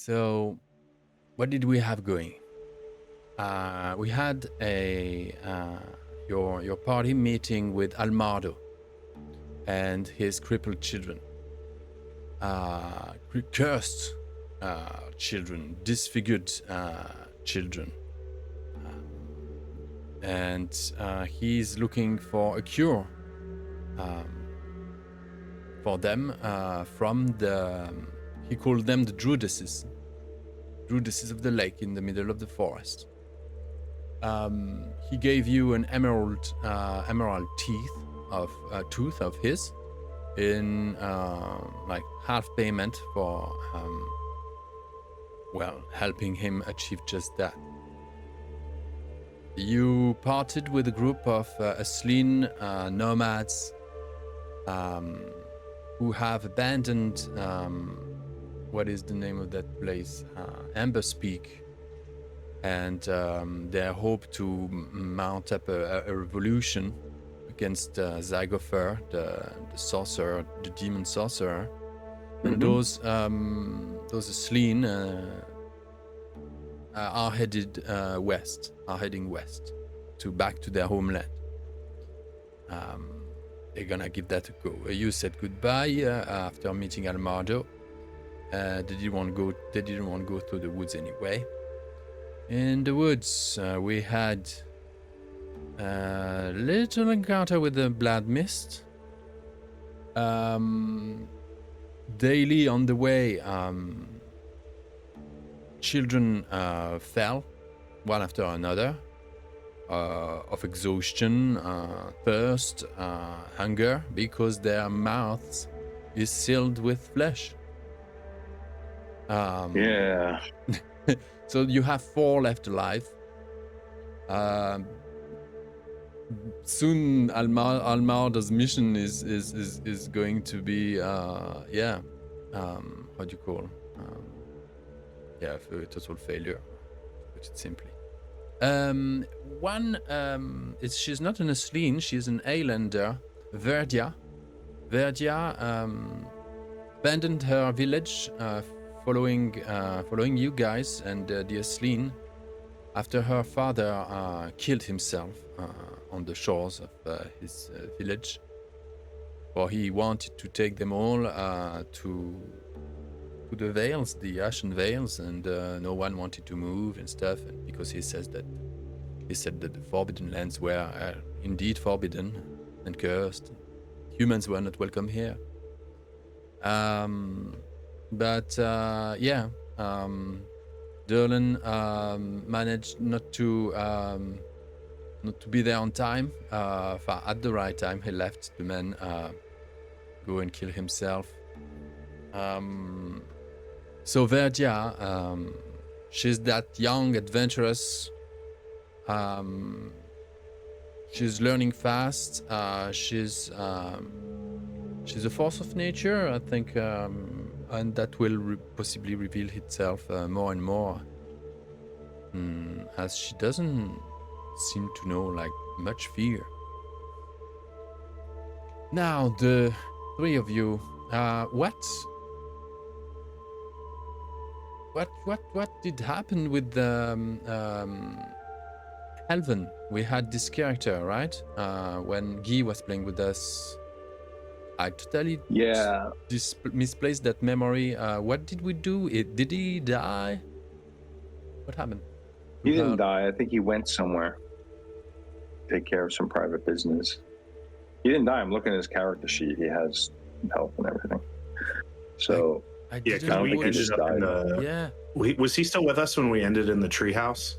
So, what did we have going? We had your party meeting with Almado and his crippled children, cursed children, disfigured children, and he's looking for a cure for them from the. He called them the Druidices of the lake in the middle of the forest. He gave you an emerald tooth of his in like half payment for helping him achieve just that. You parted with a group of Asleen nomads who have abandoned what is the name of that place? Amber's Peak. And they hope to mount up a revolution against Zygofer, the sorcerer, the demon sorcerer. And those Asleen are heading west to back to their homeland. They're gonna give that a go. You said goodbye after meeting Almado. They didn't want to go through the woods anyway. In the woods, we had a little encounter with the blood mist. Daily on the way, children fell, one after another, of exhaustion, thirst, hunger, because their mouths is sealed with flesh. Yeah. So you have 4 left alive. Soon Almardo's mission is going to be how do you call a total failure, to put it simply. She's not an Asleen, she's an Ailander, Verdia. Abandoned her village following you guys and the Asleen after her father killed himself on the shores of his village, for he wanted to take them all to the Vales, the Ashen Vales, and no one wanted to move and stuff, and because he said that the Forbidden Lands were indeed forbidden and cursed. Humans were not welcome here. Derlin managed not to be there on time. At the right time, he left the man go and kill himself. So Verdia, she's that young, adventurous. She's learning fast. She's a force of nature, I think. And that will possibly reveal itself more and more, as she doesn't seem to know like much fear. Now the 3 of you, what did happen with the Helven? We had this character, right? When Guy was playing with us. I totally misplaced that memory. What did we do? Did he die? What happened? He didn't die. I think he went somewhere. Take care of some private business. He didn't die. I'm looking at his character sheet. He has health and everything. So I don't think he just died. Was he still with us when we ended in the treehouse?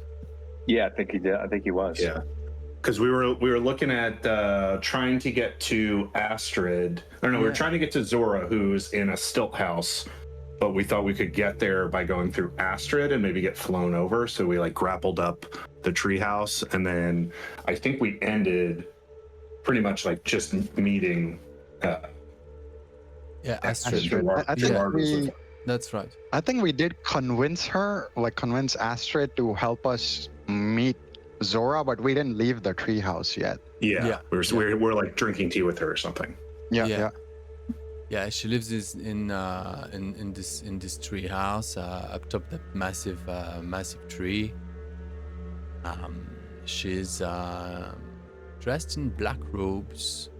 Yeah, I think he did. I think he was. Yeah. Because we were looking at trying to get to Astrid. We were trying to get to Zora, who's in a stilt house, but we thought we could get there by going through Astrid and maybe get flown over. So we grappled up the treehouse, and then I think we ended pretty much just meeting. Astrid. I think that's right. I think we did convince Astrid to help us meet Zora, but we didn't leave the treehouse yet. Yeah. We're drinking tea with her or something. Yeah. Yeah, she lives in this tree house up top that massive tree. She's dressed in black robes,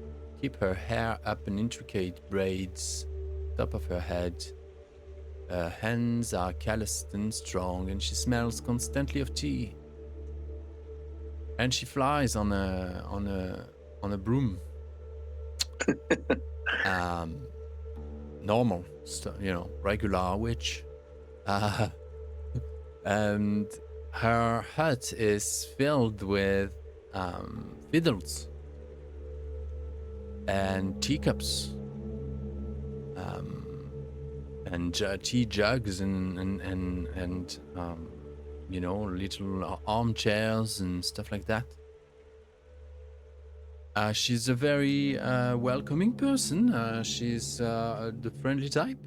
keep her hair up in intricate braids, top of her head. Her hands are calloused and strong, and she smells constantly of tea. And she flies on a broom. Normal, regular witch. And her hut is filled with fiddles and teacups, and tea jugs and little armchairs and stuff like that. She's a very welcoming person. She's the friendly type.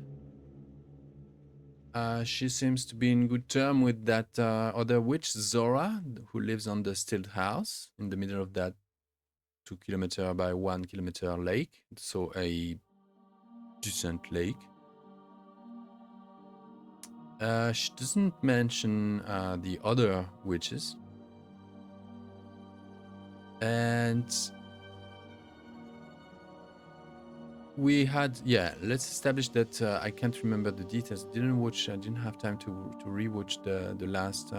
She seems to be in good term with that other witch, Zora, who lives on the stilt house in the middle of that 2 kilometer by 1 kilometer lake. So a decent lake. She doesn't mention the other witches. And we had, let's establish that I can't remember the details. I didn't have time to rewatch the last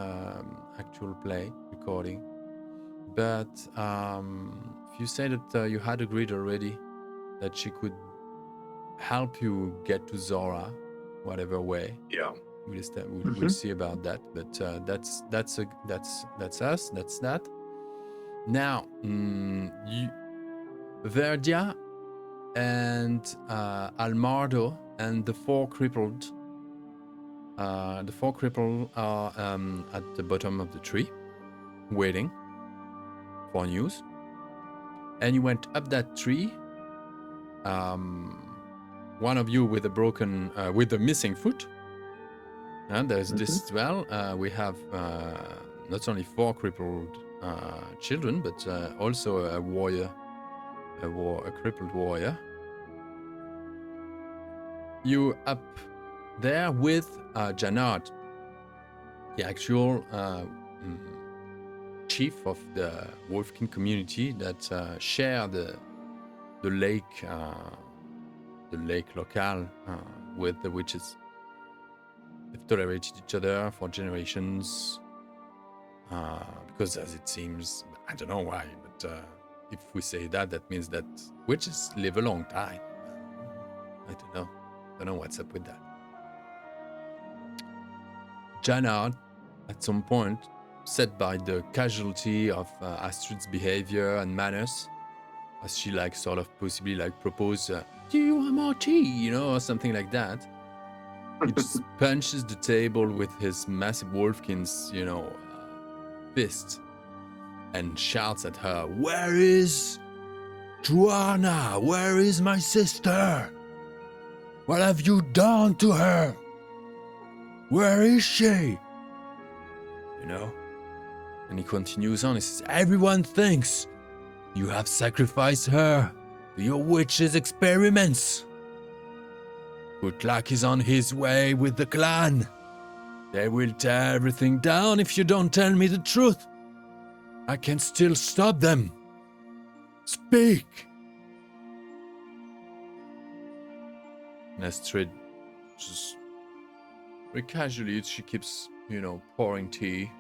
actual play recording. But if you say that you had agreed already that she could help you get to Zora, whatever way. Yeah. We'll see about that. But that's us. That's that. Now, Verdia and Almardo and the four crippled. The four crippled are at the bottom of the tree, waiting for news. And you went up that tree. One of you with a broken, with a missing foot. And there's this as well. We have not only four crippled children, but also a warrior. A crippled warrior. You up there with Janard, the actual chief of the Wolfkin community that share the lake locale with the witches. They've tolerated each other for generations because, as it seems, I don't know why, but if we say that, that means that witches live a long time. I don't know. Don't know what's up with that. Janard, at some point, set by the casualty of Astrid's behavior and manners, as she sort of possibly propose, do you want more tea, or something like that. He just punches the table with his massive wolfkin's, fist and shouts at her, "Where is Joanna? Where is my sister? What have you done to her? Where is she?" And he continues on. He says, "Everyone thinks you have sacrificed her to your witches' experiments. Good luck is on his way with the clan. They will tear everything down if you don't tell me the truth. I can still stop them. Speak." And Astrid just very casually, she keeps, pouring tea.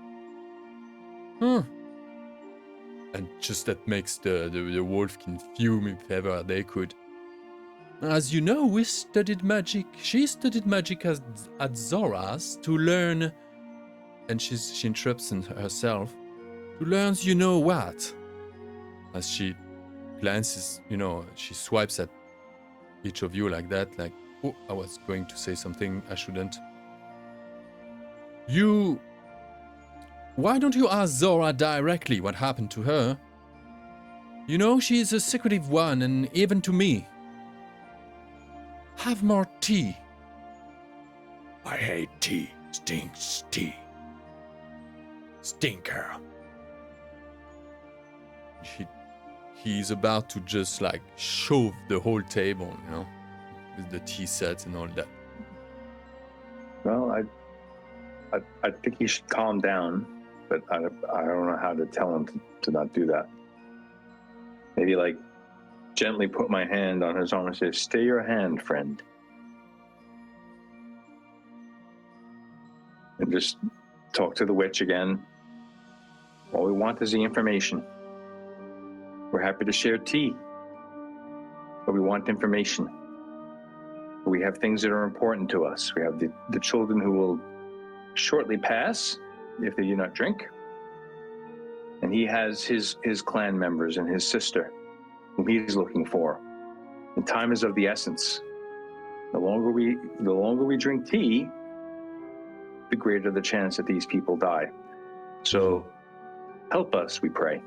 And just that makes the Wolfkin fume if ever they could. As you know, we studied magic. She studied magic at Zora's to learn, and she interrupts herself, to learn what? As she glances, she swipes at each of you like that, oh, I was going to say something I shouldn't. Why don't you ask Zora directly what happened to her? She's a secretive one, and even to me. Have more tea. I hate tea. Stinks tea. Stinker. He's about to just shove the whole table, with the tea sets and all that. Well, I think he should calm down, but I don't know how to tell him to not do that. Maybe like gently put my hand on his arm and say, "Stay your hand, friend." And just talk to the witch again. All we want is the information. We're happy to share tea, but we want information. We have things that are important to us. We have the children who will shortly pass if they do not drink. And he has his clan members and his sister whom he's looking for. And time is of the essence. The longer we drink tea, the greater the chance that these people die. So help us, we pray.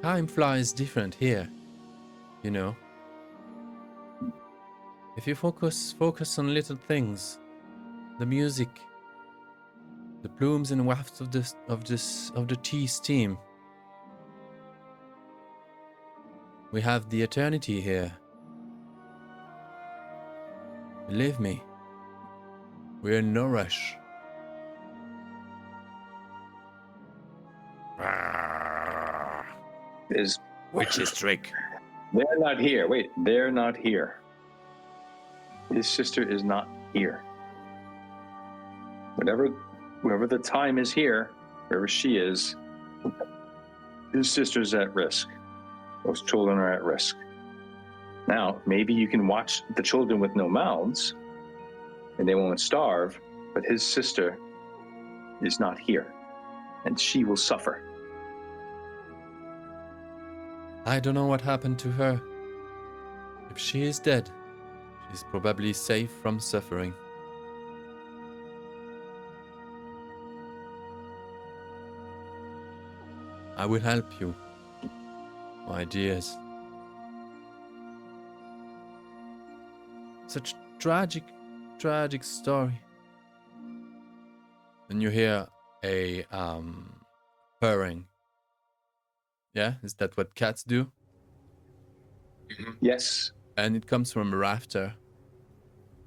Time flies different here, you know. If you focus on little things, the music, the plumes and wafts of the tea steam. We have the eternity here. Believe me, we're in no rush. Witch's trick. They're not here. Wait, they're not here. His sister is not here. Wherever the time is here, wherever she is, his sister's at risk. Those children are at risk. Now, maybe you can watch the children with no mouths, and they won't starve, but his sister is not here, and she will suffer. I don't know what happened to her. If she is dead, she's probably safe from suffering. I will help you, my dears. Such tragic story. And you hear a purring. Yeah, is that what cats do? Yes. And it comes from a rafter,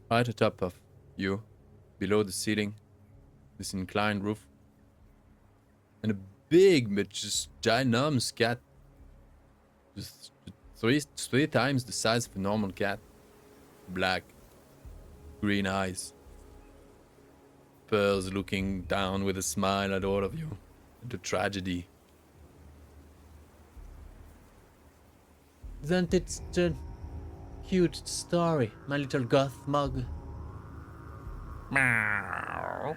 right atop of you, below the ceiling, this inclined roof. And a big, but just ginormous cat, just three times the size of a normal cat, black, green eyes, purrs, looking down with a smile at all of you, at the tragedy. Isn't it a cute story, my little goth mug? Meow.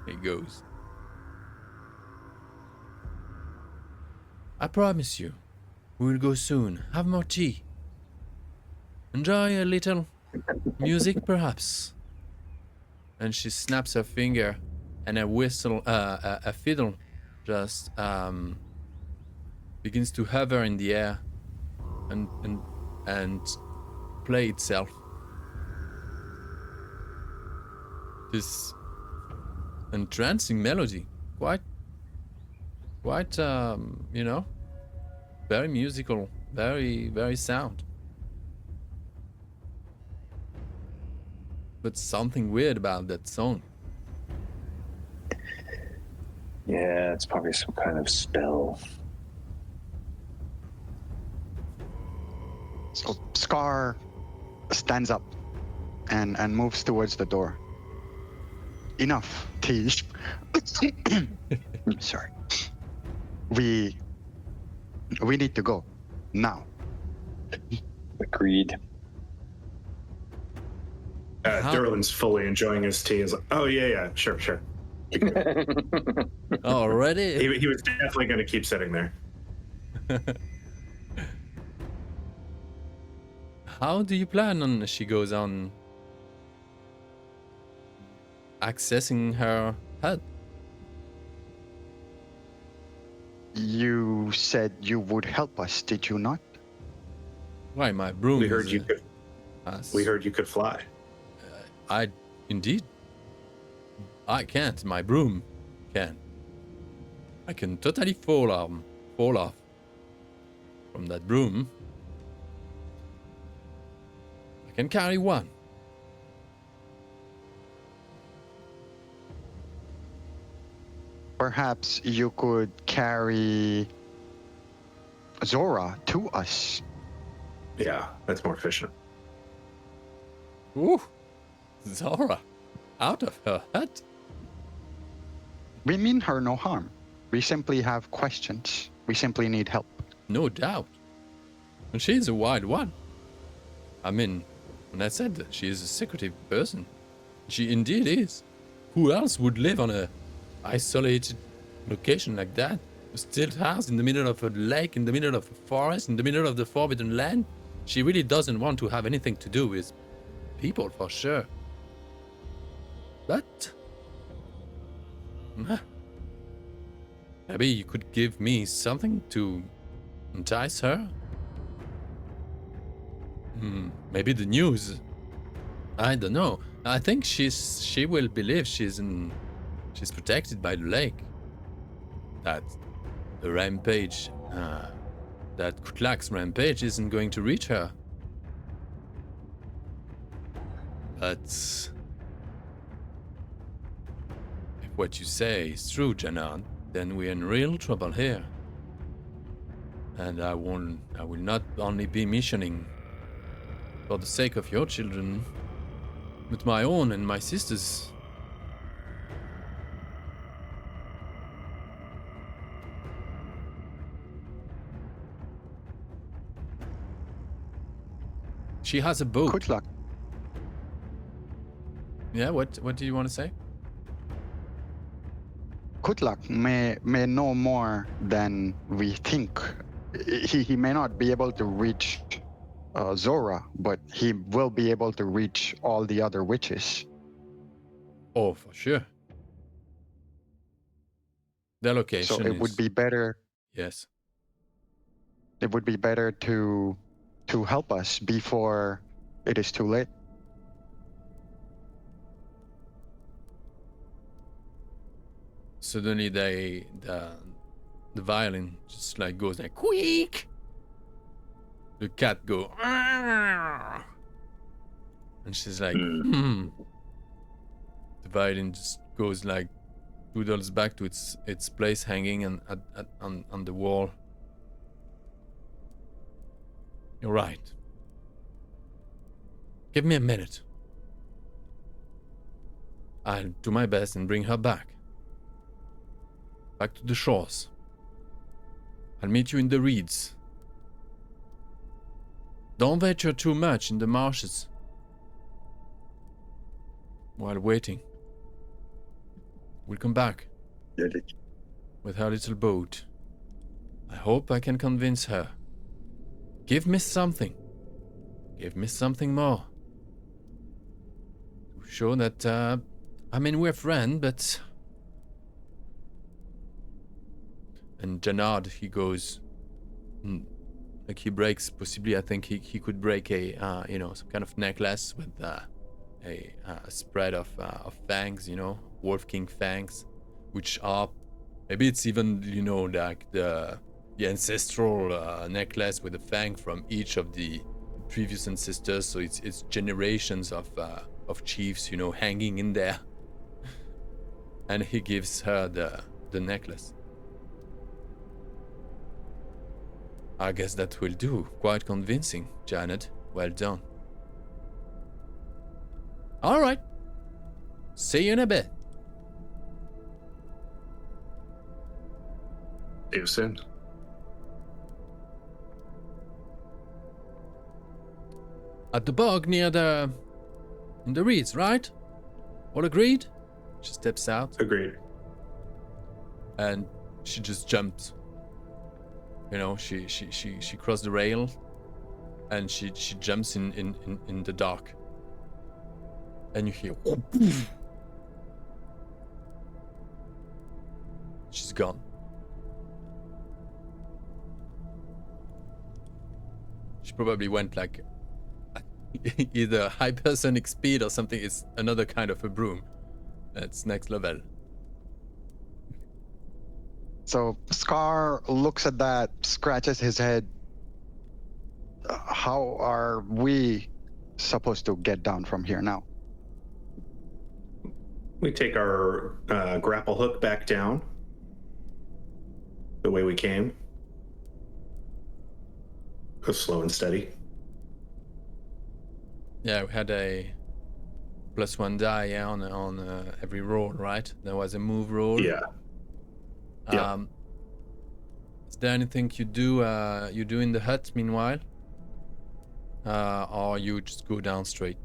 He goes. I promise you, we will go soon. Have more tea. Enjoy a little music, perhaps. And she snaps her finger, and a whistle, a fiddle, just begins to hover in the air. And play itself. This entrancing melody, quite, you know, very musical, very sound. But something weird about that song. Yeah, it's probably some kind of spell. So Scar stands up and moves towards the door. Enough, Tej. Sorry. We need to go now. Agreed. Derlin's fully enjoying his tea. He's like, oh yeah, sure. Already? He was definitely going to keep sitting there. How do you plan on, she goes on, accessing her head? You said you would help us, did you not? Why, my broom We heard is, you could. We heard you could fly. Indeed. I can't, my broom can. I can totally fall off from that broom. I can carry one. Perhaps you could carry Zora to us. Yeah, that's more efficient. Ooh, Zora, out of her hut. We mean her no harm. We simply have questions. We simply need help. No doubt. And she's a wild one. I mean, when I said that she is a secretive person, she indeed is. Who else would live on a isolated location like that? A still house in the middle of a lake, in the middle of a forest, in the middle of the forbidden land? She really doesn't want to have anything to do with people, for sure. But maybe you could give me something to entice her? Maybe the news. I don't know. I think she will believe she's protected by the lake. That the rampage, that Kutlak's rampage isn't going to reach her. But if what you say is true, Janard, then we're in real trouble here. And I will not only be missioning for the sake of your children, but my own and my sister's. She has a boat. Good luck. Yeah, what do you want to say? Kutlak may know more than we think. He may not be able to reach Zora, but he will be able to reach all the other witches. Oh, for sure. Their location So it would be better. Yes. It would be better to help us before it is too late. Suddenly the violin just like goes like quick. The cat go "Arr!" And she's like The violin just goes like doodles back to its place, hanging on the wall. You're right. Give me a minute. I'll do my best and bring her back. Back to the shores. I'll meet you in the reeds. Don't venture too much in the marshes while waiting. We'll come back with her little boat. I hope I can convince her. Give me something. Give me something more. To show that, I mean, we're friends, but... And Janard, he goes... like he breaks, possibly, I think he could break a, some kind of necklace with a spread of fangs, wolf king fangs, which are, maybe it's even, like the ancestral necklace with a fang from each of the previous ancestors. So it's generations of chiefs, hanging in there. And he gives her the necklace. I guess that will do. Quite convincing, Janet. Well done. All right. See you in a bit. See you soon. At the bog near in the reeds, right? All agreed? She steps out. Agreed. And she just jumps. She crossed the rail, and she jumps in the dark. And you hear, she's gone. She probably went like either hypersonic speed or something. It's another kind of a broom. That's next level. So Scar looks at that, scratches his head. How are we supposed to get down from here now? We take our grapple hook back down the way we came. Go slow and steady. Yeah, we had a +1 die on every roll, right? There was a move roll. Yeah. Yeah. Is there anything you do in the hut meanwhile, or you just go down straight?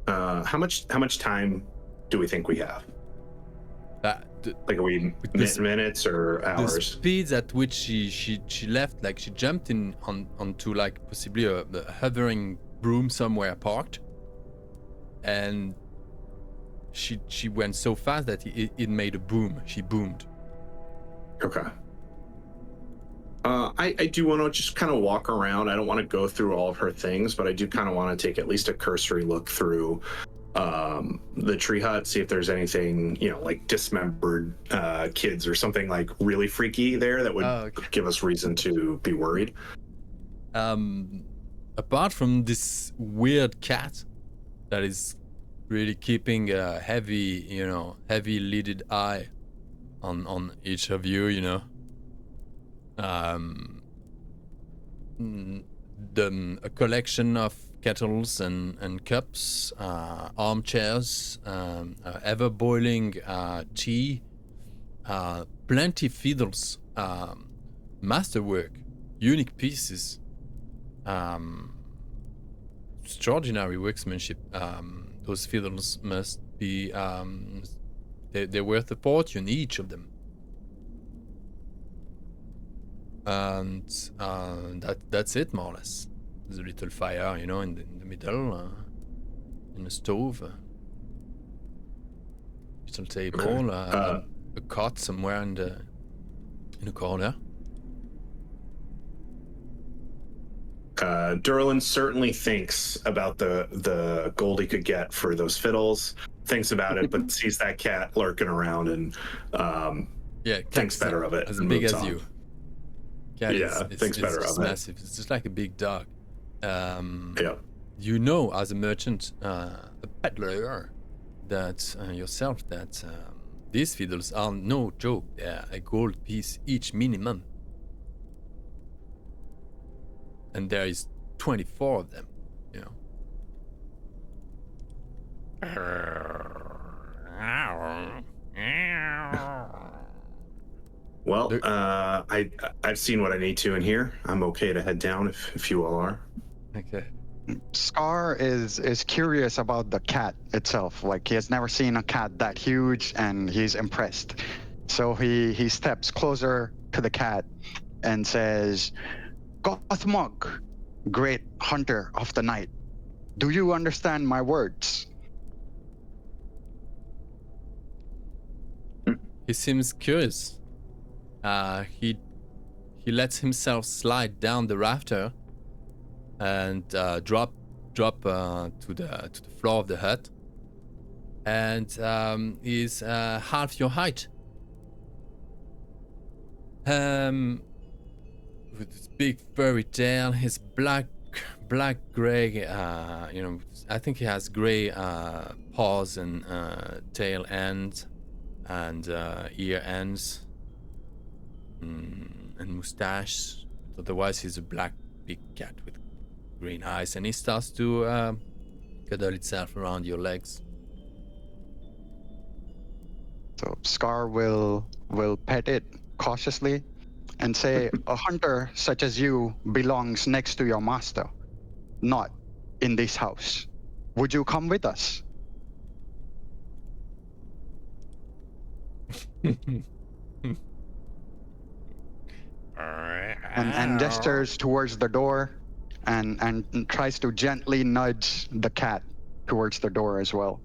How much time do we think we have? Like, are we minutes or hours? The speed at which she left, like she jumped in onto like possibly a hovering broom somewhere parked, and she went so fast that it made a boom. She boomed. Okay. I do want to just kind of walk around. I don't want to go through all of her things, but I do kind of want to take at least a cursory look through the tree hut, see if there's anything, like dismembered kids or something like really freaky there that would give us reason to be worried. Apart from this weird cat that is really keeping a heavy lidded eye on each of you, a collection of kettles and cups, armchairs, ever boiling tea, plenty fiddles, masterwork, unique pieces, extraordinary workmanship. Those fiddles must be they're worth a fortune, each of them. And that's it, more or less. There's a little fire, in the middle, in a stove, little table, a cot somewhere in the corner. Durlin certainly thinks about the gold he could get for those fiddles, thinks about it, but sees that cat lurking around and thinks better of it. As big as you. Cat thinks better of it. It's massive. It's just like a big dog. Yeah. As a merchant, a peddler, that yourself, that these fiddles are no joke. They're a gold piece each minimum. And there is 24 of them, Well, I've seen what I need to in here. I'm okay to head down if you all are. Okay. Scar is curious about the cat itself. Like, he has never seen a cat that huge, and he's impressed. So he steps closer to the cat and says, "Gothmog, great hunter of the night, do you understand my words?" He seems curious. He lets himself slide down the rafter and drop to the floor of the hut, and is half your height. With his big furry tail, his black gray, I think he has gray paws and tail ends and ear ends and mustache. Otherwise, he's a black big cat with green eyes, and he starts to cuddle itself around your legs. So Scar will pet it cautiously and say, "A hunter such as you belongs next to your master, not in this house. Would you come with us?" and gestures towards the door and tries to gently nudge the cat towards the door as well,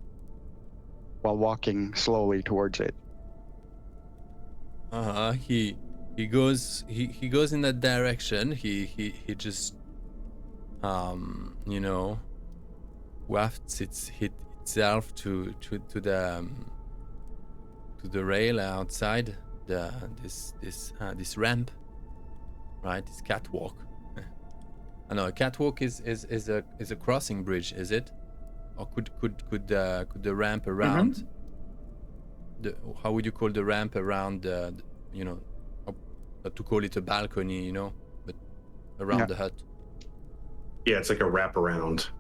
while walking slowly towards it. He goes in that direction. He just wafts itself to the rail outside this ramp, right? This catwalk. I know a catwalk is a crossing bridge, is it? Or could the ramp around? How would you call the ramp around? You know, to call it a balcony, you know, but around the hut. Yeah, it's like a wraparound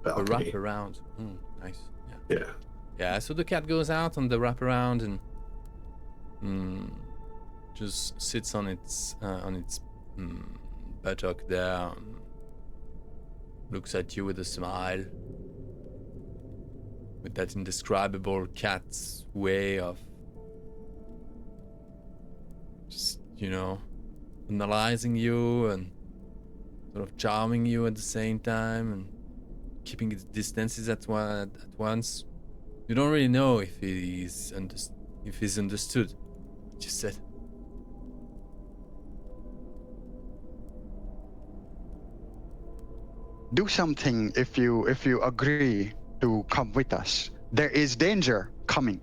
balcony. A wraparound. Nice. Yeah. Yeah. So the cat goes out on the wraparound and just sits on its buttock there. Looks at you with a smile. With that indescribable cat's way of just, you know, analyzing you and sort of charming you at the same time and keeping its distances at once. You don't really know if he's understood. Just said. Do something if you agree to come with us. There is danger coming.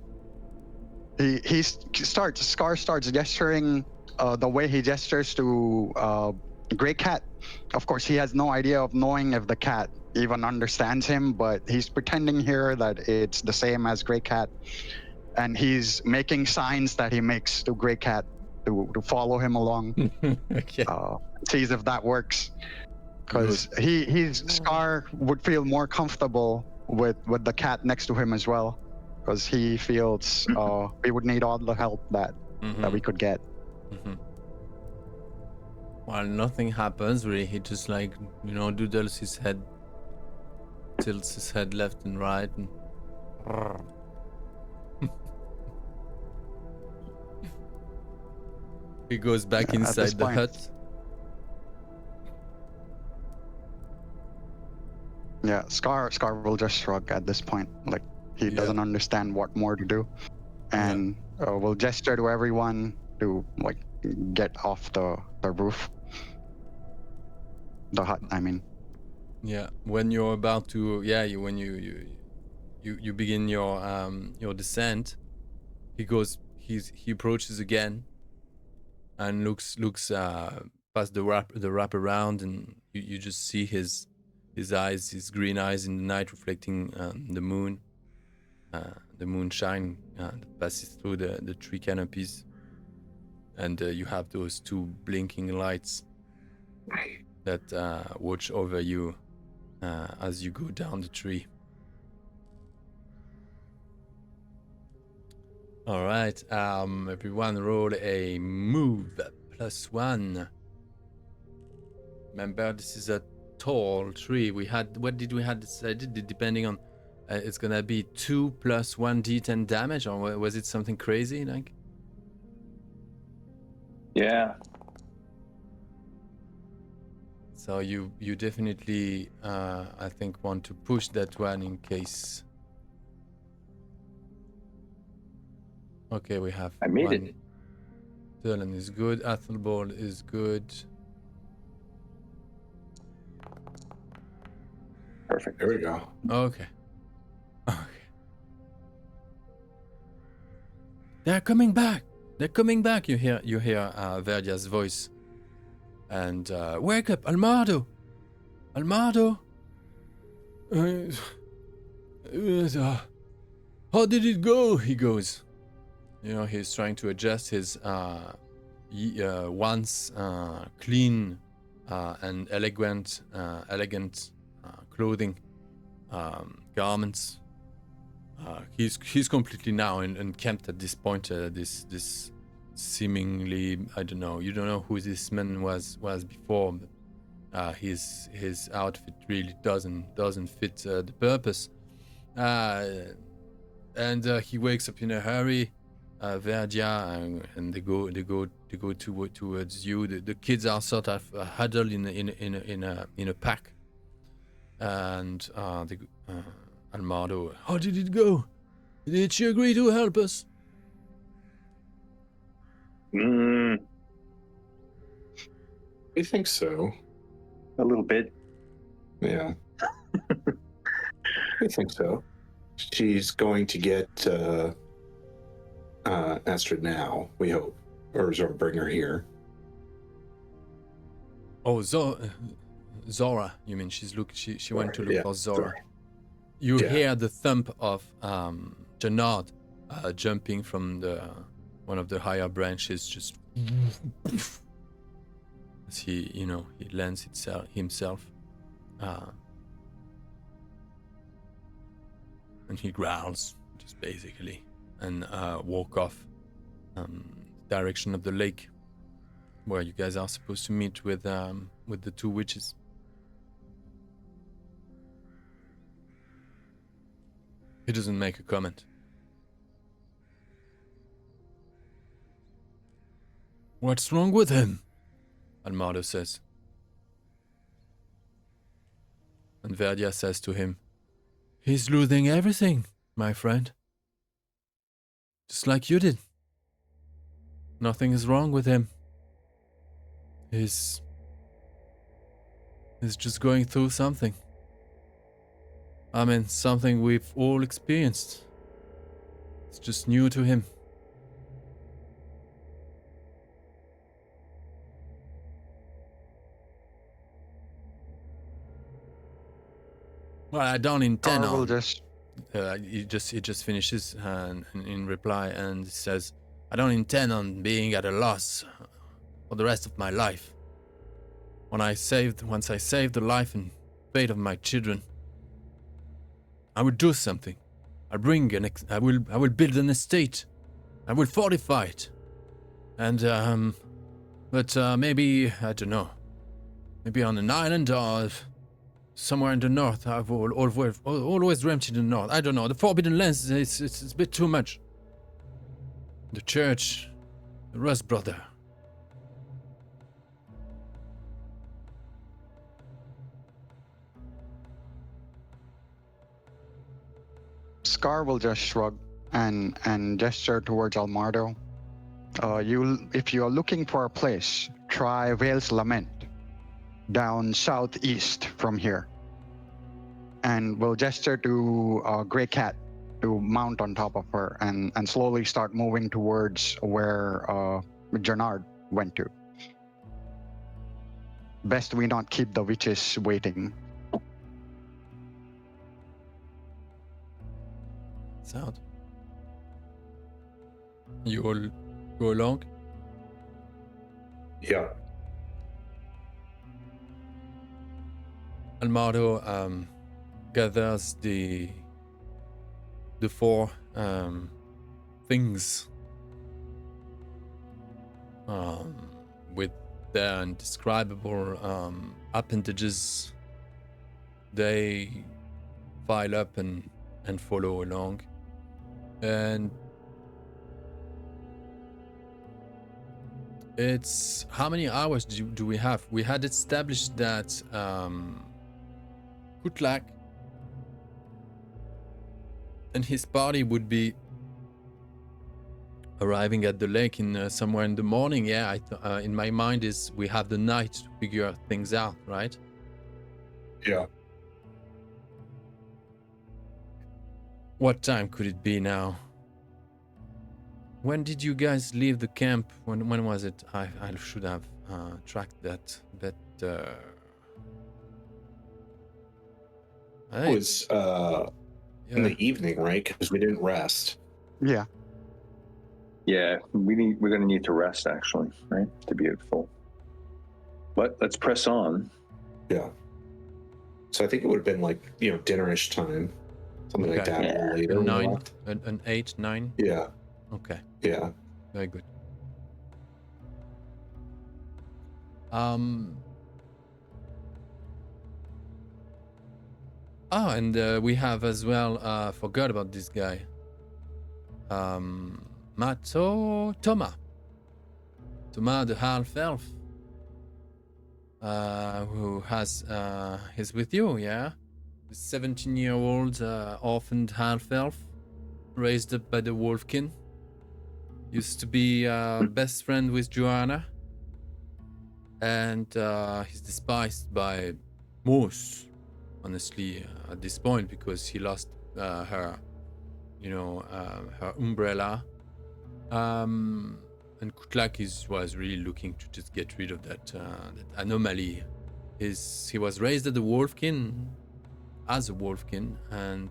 Scar starts gesturing the way he gestures to Grey Cat. Of course, he has no idea of knowing if the cat even understands him, but he's pretending here that it's the same as Grey Cat, and he's making signs that he makes to Grey Cat to follow him along. Okay. Sees if that works, because Scar would feel more comfortable with the cat next to him as well, because he feels we would need all the help that we could get. Well, nothing happens really. He just, like, you know, doodles his head, tilts his head left and right, and he goes back inside the hut. Yeah, Scar will just shrug at this point, like he doesn't understand what more to do, and will gesture to everyone to, like, get off the roof, the hut, I mean. Yeah, when you're about to, when you begin your descent, he approaches again, and looks past the wrap around, and you just see his eyes, his green eyes in the night, reflecting the moonshine that passes through the tree canopies, and you have those two blinking lights that watch over you as you go down the tree. All right, everyone, roll a move +1. Remember, this is a tall tree. What did we had decided? Depending on, it's gonna be 2 + 1 D10 damage, or was it something crazy like? Yeah. So you definitely, I think, want to push that one in case. Okay, we have. I made it. Dylan is good. Athelbald is good. Perfect. There we go. Okay. They're coming back. You hear Verdia's voice. And wake up, Almado. How did it go? He goes. You know, he's trying to adjust his once clean and elegant clothing, garments. He's completely now encamped at this point. This seemingly, I don't know. You don't know who this man was before, but his outfit really doesn't fit the purpose. And he wakes up in a hurry. Verdia, and they go towards you. The kids are sort of huddled in a pack, and Almado, how did it go? Did she agree to help us? I think so. A little bit. Yeah. I think so. She's going to get Astrid now, we hope. Or bring her here. Oh, Zora, you mean? She went to look Yeah, for Zora. Zora. You Yeah. hear the thump of Janard jumping from one of the higher branches, just as he lands himself, and he growls, just basically, and walk off direction of the lake, where you guys are supposed to meet with the two witches. He doesn't make a comment. What's wrong with him? Almado says. And Verdia says to him, he's losing everything, my friend. Just like you did. Nothing is wrong with him. He's just going through something. I mean, something we've all experienced. It's just new to him. Well, I don't intend Scar will on. just He just finishes in reply and says, I don't intend on being at a loss for the rest of my life. Once I saved the life and fate of my children, I will do something. I will build an estate. I will fortify it. And but maybe, I don't know, maybe on an island or somewhere in the north. I've always dreamt in the north. I don't know. The Forbidden Lands, it's a bit too much. The church, the Rust Brother. Scar will just shrug and gesture towards Almardo. If you are looking for a place, try Vale's Lament, down southeast from here. And we'll gesture to Grey Cat to mount on top of her and slowly start moving towards where Janard went to. Best we not keep the witches waiting. Sound. You all go along? Yeah. Almado gathers the four things with their indescribable appendages. They file up and follow along. And it's how many hours do we have? We had established that Kutlak and his party would be arriving at the lake in somewhere in the morning. Yeah, in my mind is we have the night to figure things out, right? Yeah. What time could it be now? When did you guys leave the camp? When was it? I should have tracked that better. It was in the evening, right? Because we didn't rest. Yeah. Yeah, we're going to need to rest, actually, right? To be at full. But let's press on. Yeah. So I think it would have been like, dinnerish time. Something like that. Yeah. Later. An 9, an 8, 9? Yeah. Okay. Yeah. Very good. And we have as well, forgot about this guy. Toma, the half-elf, who is with you, yeah? The 17-year-old orphaned half-elf, raised up by the Wolfkin. Used to be best friend with Joanna. And he's despised by most, honestly, at this point, because he lost her, her umbrella. And Kutlak was really looking to just get rid of that anomaly he was raised as a wolfkin, and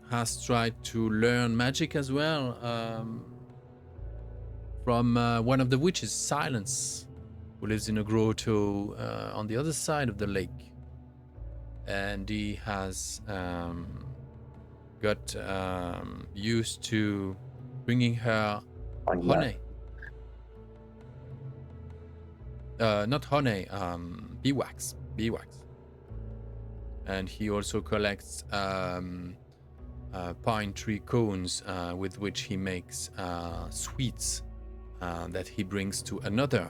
has tried to learn magic as well from one of the witches, Silence, who lives in a grotto on the other side of the lake. And he has got used to bringing her honey. Not honey, beeswax. And he also collects pine tree cones with which he makes sweets that he brings to another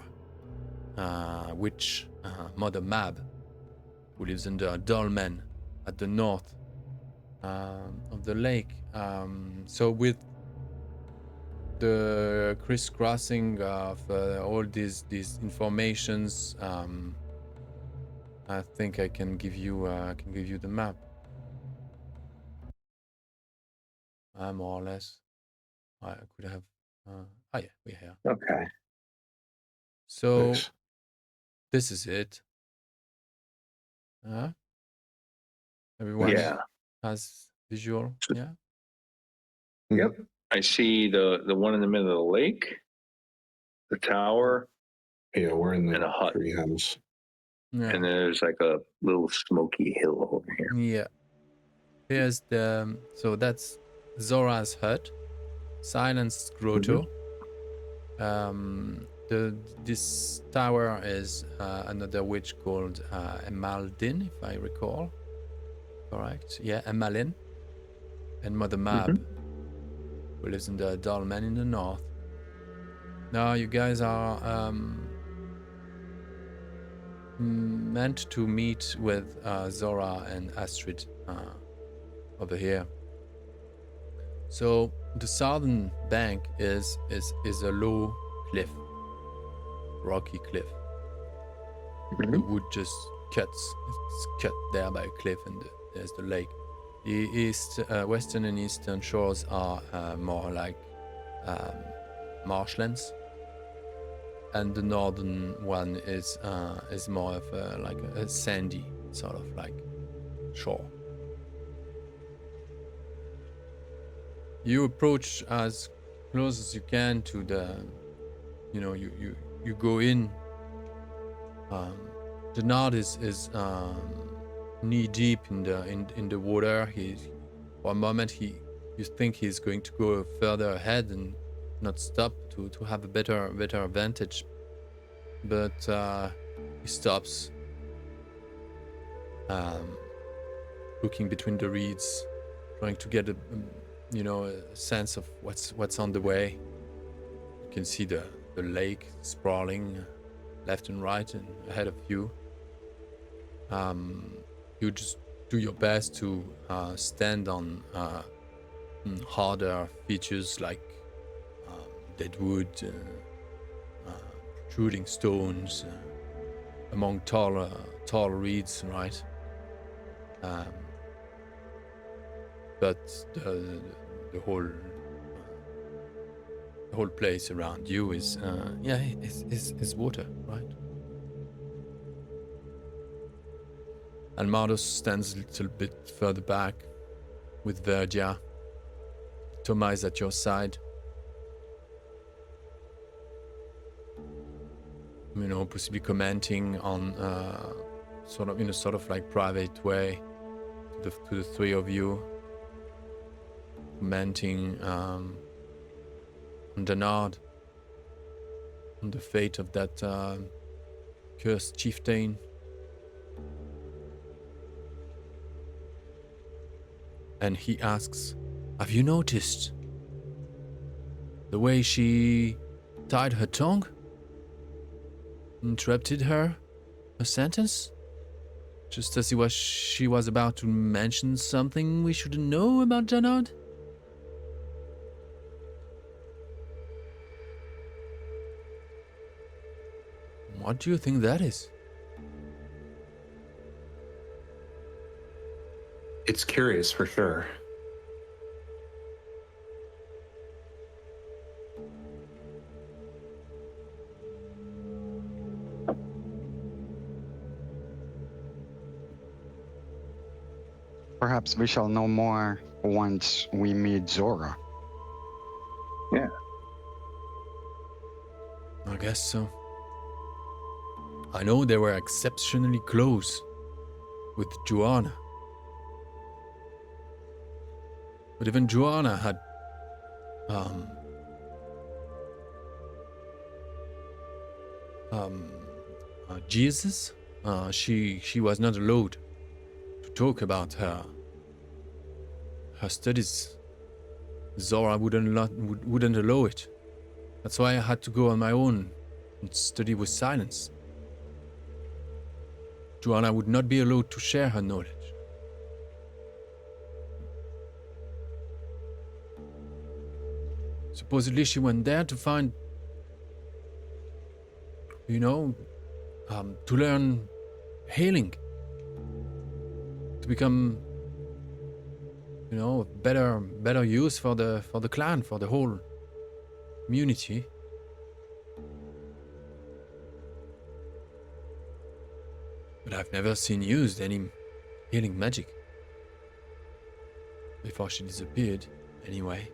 witch, Mother Mab, who lives under a dolmen at the north of the lake. So with the crisscrossing of all these informations, I think I can give you the map. More or less. I could have. Yeah, we're here. Okay. So Nice. this is it. Everyone Yeah. has visual. Yeah. Yep. I see the one in the middle of the lake, the tower, Yeah, we're in and the a hut. tree house. Yeah. And there's like a little smoky hill over here. Yeah. Here's the. So that's Zora's hut, Silence Grotto. This tower is another witch called Emaldin, if I recall. Correct? Yeah, Emmalin. And Mother Mab, who lives in the Dolmen in the north. Now you guys are meant to meet with Zora and Astrid over here. So the southern bank is a low cliff, rocky cliff. The wood just cuts. It's cut there by a cliff, and there's the lake. The western and eastern shores are more like marshlands, and the northern one is more of like a sandy sort of like shore. You approach as close as you can to the, you go in. Denard is knee deep in the water. For a moment you think he's going to go further ahead and not stop to have a better vantage, but he stops, looking between the reeds, trying to get a sense of what's on the way. You can see the lake sprawling left and right and ahead of you. You just do your best to stand on harder features like dead wood, protruding stones, among tall reeds, right? But the whole place around you is water, right? Almardos stands a little bit further back with Vergia. Thomas is at your side. Possibly commenting on in a sort of like private way to the three of you. Commenting on Denard, on the fate of that cursed chieftain. And he asks, have you noticed the way she tied her tongue? Interrupted her sentence? Just as she was about to mention something we shouldn't know about Janard? What do you think that is? It's curious for sure. Perhaps we shall know more once we meet Zora. Yeah. I guess so. I know they were exceptionally close with Joanna. But even Joanna had Jesus. She was not allowed to talk about her studies. Zora wouldn't allow it. That's why I had to go on my own and study with silence. Joanna would not be allowed to share her knowledge. Supposedly she went there to find, to learn healing, to become, better use for the clan, for the whole community. But I've never seen used any healing magic before she disappeared, anyway.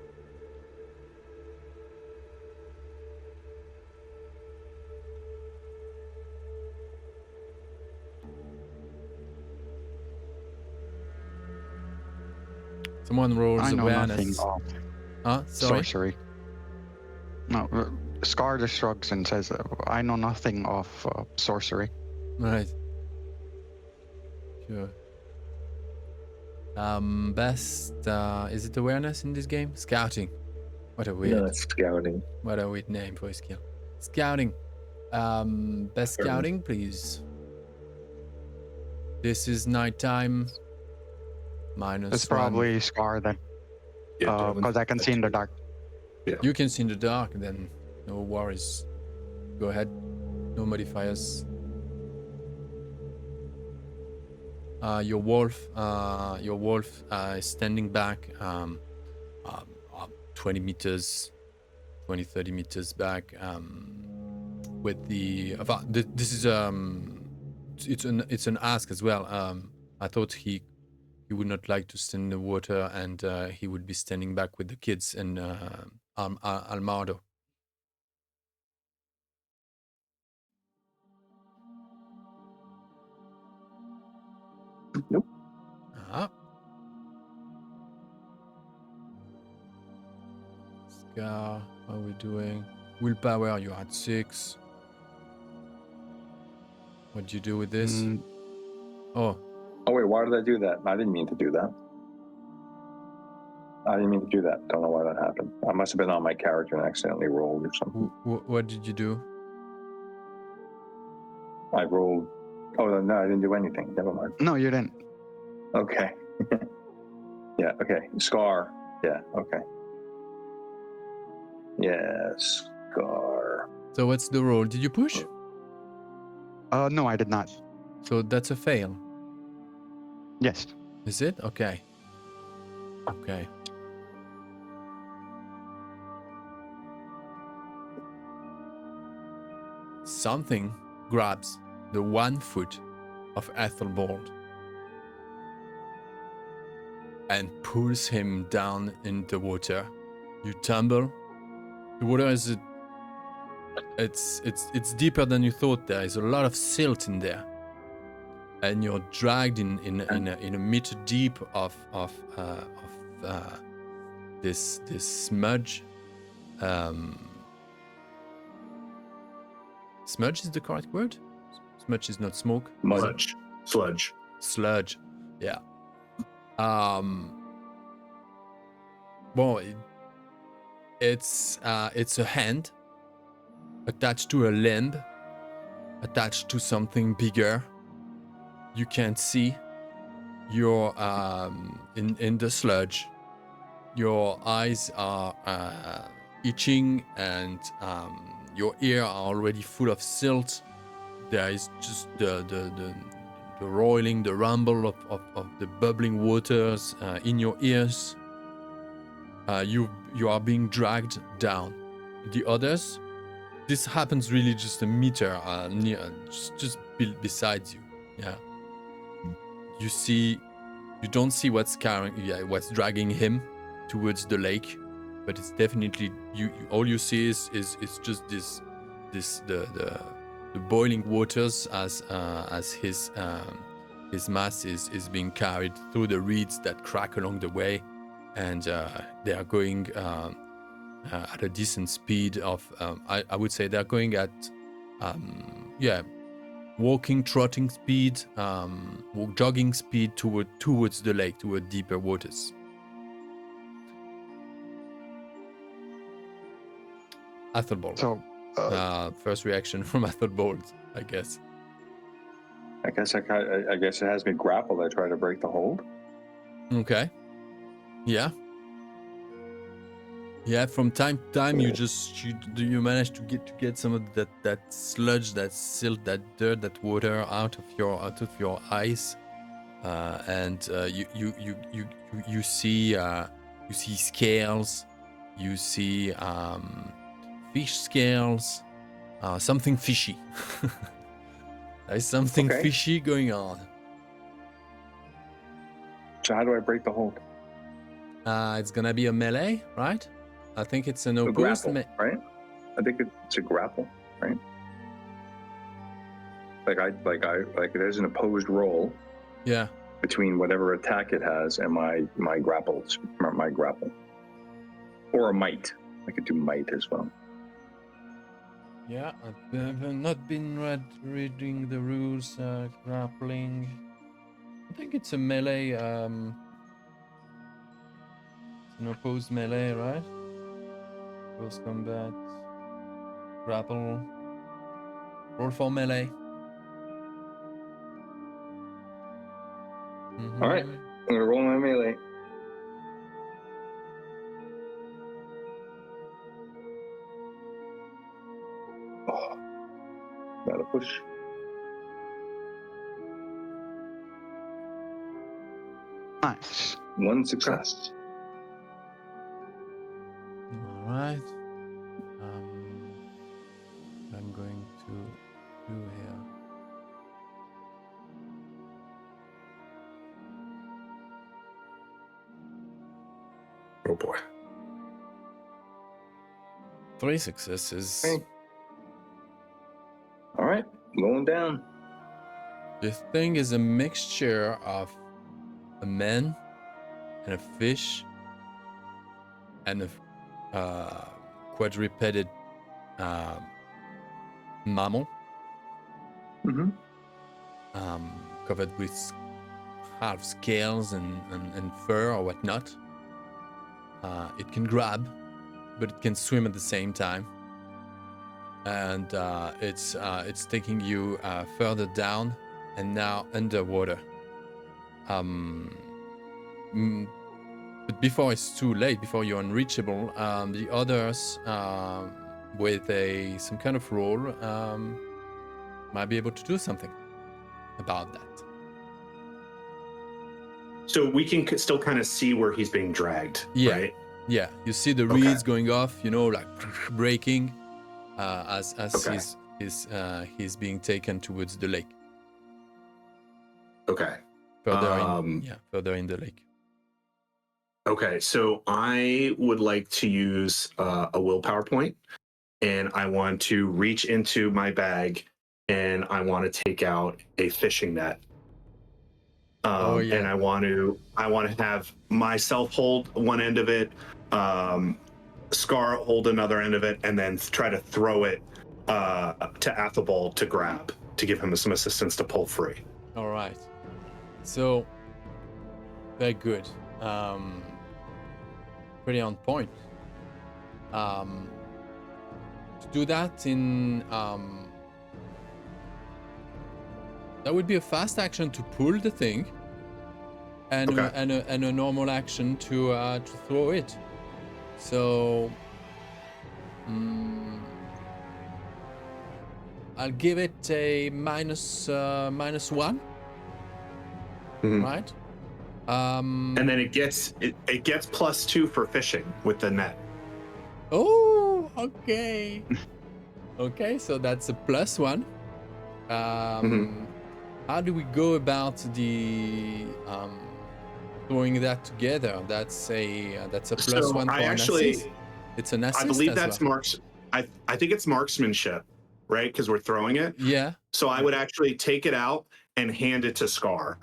Someone rolls I know awareness. nothing of Sorry? sorcery. No, Scar just shrugs and says, I know nothing of sorcery. Right. Sure. Best, is it awareness in this game? Scouting. What a weird. No, it's scouting. What a weird name for a skill. Scouting. Best scouting, please. This is nighttime. Minus It's probably Scar then, Yeah, because I can see in the dark. You can see in the dark, then no worries. Go ahead. No modifiers. Your wolf is standing back 20 meters, 20, 30 meters back with the... This is... it's an ask as well. I thought he would not like to stand in the water, and he would be standing back with the kids and Almado. Nope. Scar, how are we doing? Willpower, you're at 6. What do you do with this? Oh, wait, why did I do that? I didn't mean to do that. Don't know why that happened. I must have been on my character and accidentally rolled or something. what did you do? I rolled. Oh, no, I didn't do anything. Never mind. No, you didn't. Okay. Yeah, okay. Scar. Yeah, okay. Yeah, Scar. So what's the roll? Did you push? No, I did not. So that's a fail. Yes. Is it? Okay. Okay. Something grabs the 1 foot of Ethelbald and pulls him down in the water. You tumble. The water is it's deeper than you thought. There is a lot of silt in there, and you're dragged in a meter deep of this smudge. Smudge is the correct word? Smudge is not smoke. Sludge. Yeah. Well, it's a hand attached to a limb, attached to something bigger. You can't see. You're in the sludge. Your eyes are itching, and your ears are already full of silt. There is just the roiling, the rumble of the bubbling waters in your ears. You are being dragged down. The others, this happens really just a meter beside you. Yeah. You see You don't see what's dragging him towards the lake, but it's definitely all you see is just the boiling waters as his mass is being carried through the reeds that crack along the way, and they are going at a decent speed of I would say they're going at walking, trotting speed, jogging speed towards the lake, toward deeper waters. Athelbald. So, First reaction from Athelbald, I guess. I guess it has me grappled. I try to break the hold. Okay. Yeah. Yeah. From time to time, you manage to get some of that sludge, that silt, that dirt, that water out of your eyes, and you see scales, you see fish scales, something fishy. There's something fishy going on. So how do I break the hold? It's gonna be a melee, right? I think it's an A opposed grapple, right? I think it's a grapple, right? Like there's an opposed roll. Yeah. Between whatever attack it has and my grapple, or a might. I could do might as well. Yeah, I've not been reading the rules. Grappling. I think it's a melee. It's an opposed melee, right? Close combat. Grapple. Roll for melee. All right, I'm gonna roll my melee. Oh, gotta push. nice. One success. All right. I'm going to do here. Oh boy. 3 successes. Okay. All right, going down. This thing is a mixture of a man and a fish and a quadrupeded mammal, Mm-hmm. covered with half scales and fur or whatnot. It can grab, but it can swim at the same time. And it's taking you further down and now underwater. But before it's too late, before you're unreachable, the others with some kind of roll might be able to do something about that. So we can still kind of see where he's being dragged, right? Yeah, you see the reeds going off, like breaking as he's being taken towards the lake. Okay. Further in the lake. Okay, so I would like to use a willpower point, and I want to reach into my bag, and I want to take out a fishing net. And I want to have myself hold one end of it, Scar hold another end of it, and then try to throw it to Athelbald to grab, to give him some assistance to pull free. All right. So, very good. Pretty on point. To do that in that would be a fast action to pull the thing, and a normal action to throw it. So I'll give it a minus one. Mm-hmm. Right. And then it gets +2 for fishing with the net. Oh, okay. Okay, so that's a +1. How do we go about the throwing that together, that's a plus So one for I an actually, assist. It's an assist I believe as that's well. I think it's marksmanship, right? Because we're throwing it. Yeah. So I would actually take it out and hand it to Scar.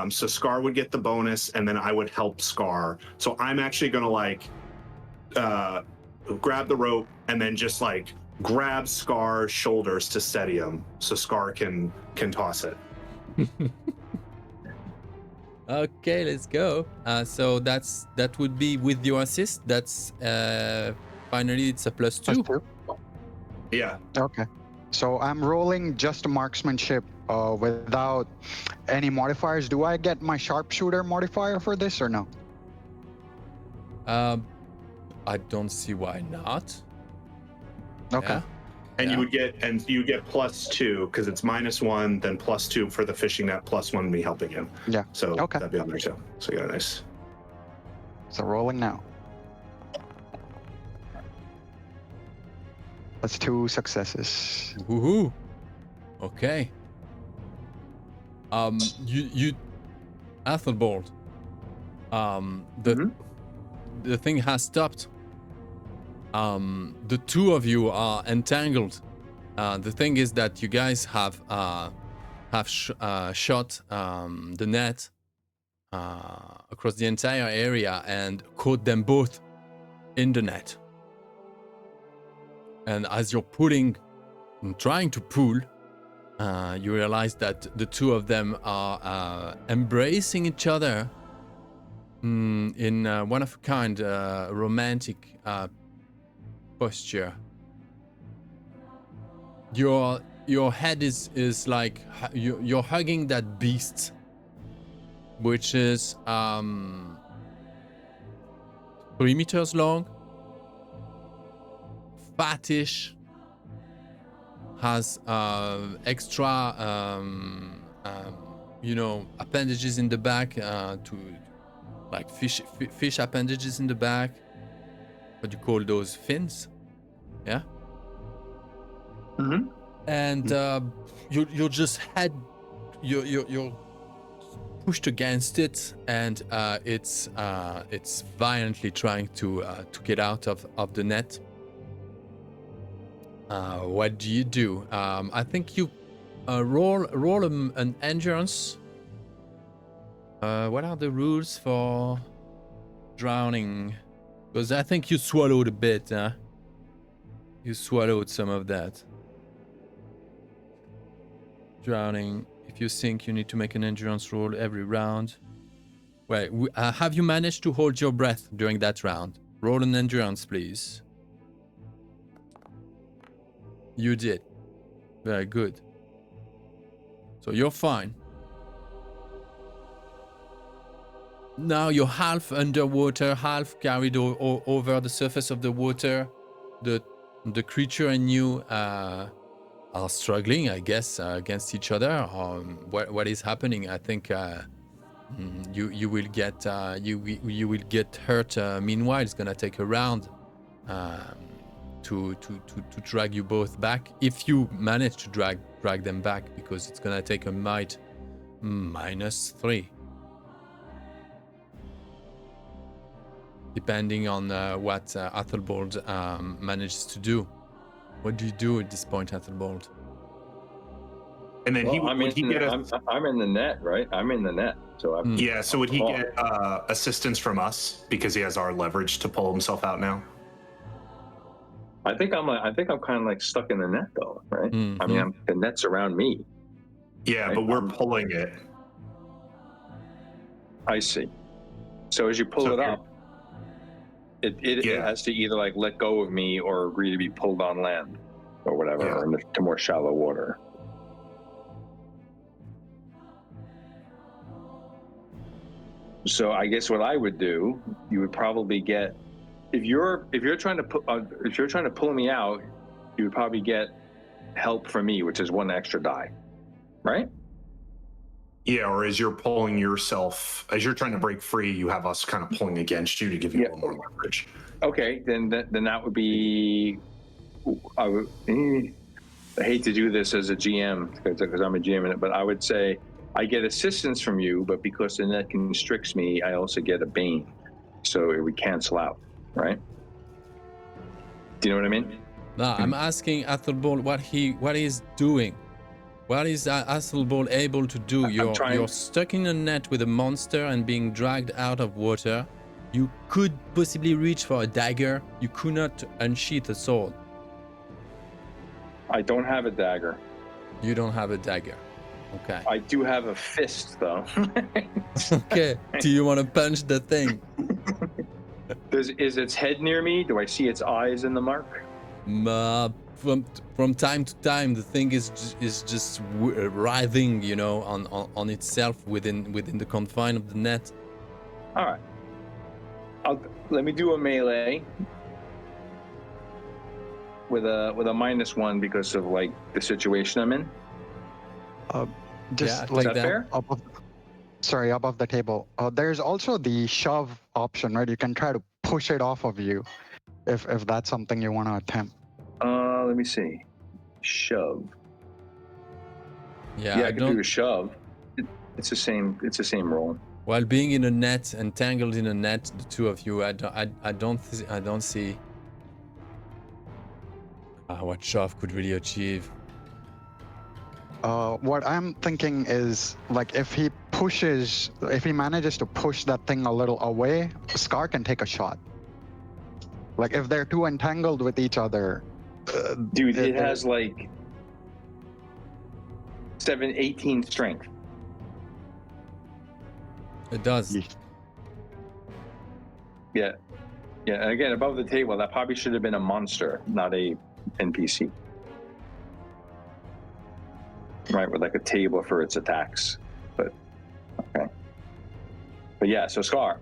So Scar would get the bonus, and then I would help Scar. So I'm actually gonna grab the rope and then just like grab Scar's shoulders to steady him, so Scar can toss it. Okay, let's go. So that would be with your assist. That's finally it's a plus Plus 2. 2. Yeah. Okay. So I'm rolling just marksmanship without any modifiers. Do I get my sharpshooter modifier for this or no? I don't see why not. Okay. Yeah. And Yeah. you get plus 2 because it's -1, then plus 2 for the fishing net, +1 me helping him. Yeah. So Okay. that'd be on there too. So yeah, nice. So rolling now. That's 2 successes. Woohoo. Okay. You Athelbold. The thing has stopped. The two of you are entangled. The thing is that you guys have shot the net across the entire area and caught them both in the net. And as you're trying to pull, you realize that the two of them are embracing each other in one of a kind romantic posture. Your head is like you're hugging that beast, which is 3 meters long, fattish, has extra appendages in the back to like fish appendages in the back. What do you call those, fins? Yeah. Mm-hmm. And you're just you're pushed against it, and it's violently trying to get out of the net. What do you do? I think you roll an endurance. What are the rules for drowning? Because I think you swallowed a bit, huh? You swallowed some of that. Drowning. If you sink, you need to make an endurance roll every round. Wait, have you managed to hold your breath during that round? Roll an endurance, please. You did. Very good. So you're fine. Now you're half underwater, half carried over the surface of the water. The creature and you are struggling, I guess, against each other. What is happening? I think you will get you will get hurt. Meanwhile, it's gonna take a round to drag you both back, if you manage to drag them back, because it's gonna take a might -3. Depending on what Athelbold manages to do. What do you do at this point, Athelbold? And then I'm in the net, right? I'm in the net, so I'm. Yeah. So would he Oh. get assistance from us because he has our leverage to pull himself out now? I think I'm kind of like stuck in the net though, right? Mm-hmm. I mean, the net's around me. Yeah, but we're pulling it. I see. So as you pull it up, it has to either like let go of me or agree to be pulled on land or whatever, or into more shallow water. So I guess what I would do, you would probably get, if you're trying to pull me out, you would probably get help from me, which is 1 extra die, right? Yeah, or as you're pulling yourself, as you're trying to break free, you have us kind of pulling against you to give you a little more leverage. Okay, then that would be. I hate to do this as a GM because I'm a GM in it, but I would say I get assistance from you, but because the net constricts me, I also get a bane, so it would cancel out, right? Do you know what I mean? No, I'm asking Athelbald what he's doing. What is Athelbald able to do? You're stuck in a net with a monster and being dragged out of water. You could possibly reach for a dagger. You could not unsheath a sword. I don't have a dagger. You don't have a dagger. Okay. I do have a fist, though. Okay. Do you want to punch the thing? Is its head near me? Do I see its eyes in the mark? From time to time, the thing is just writhing, you know, on itself within the confine of the net. All right. Let me do a melee with a -1 because of like the situation I'm in. Just Yeah, like take that. Fair? above the table. There's also the shove option, right? You can try to push it off of you, if that's something you want to attempt. Let me see. Shove. Yeah, I can do a shove. It's the same. It's the same roll. While being in a net, entangled in a net, the two of you, I don't see what shove could really achieve. What I'm thinking is, like, if he manages to push that thing a little away, Scar can take a shot. Like, if they're too entangled with each other. Dude, it has like 18 strength. It does. Yeah. And again, above the table, that probably should have been a monster, not a NPC. Right, with like a table for its attacks. But okay. But yeah, so Scar.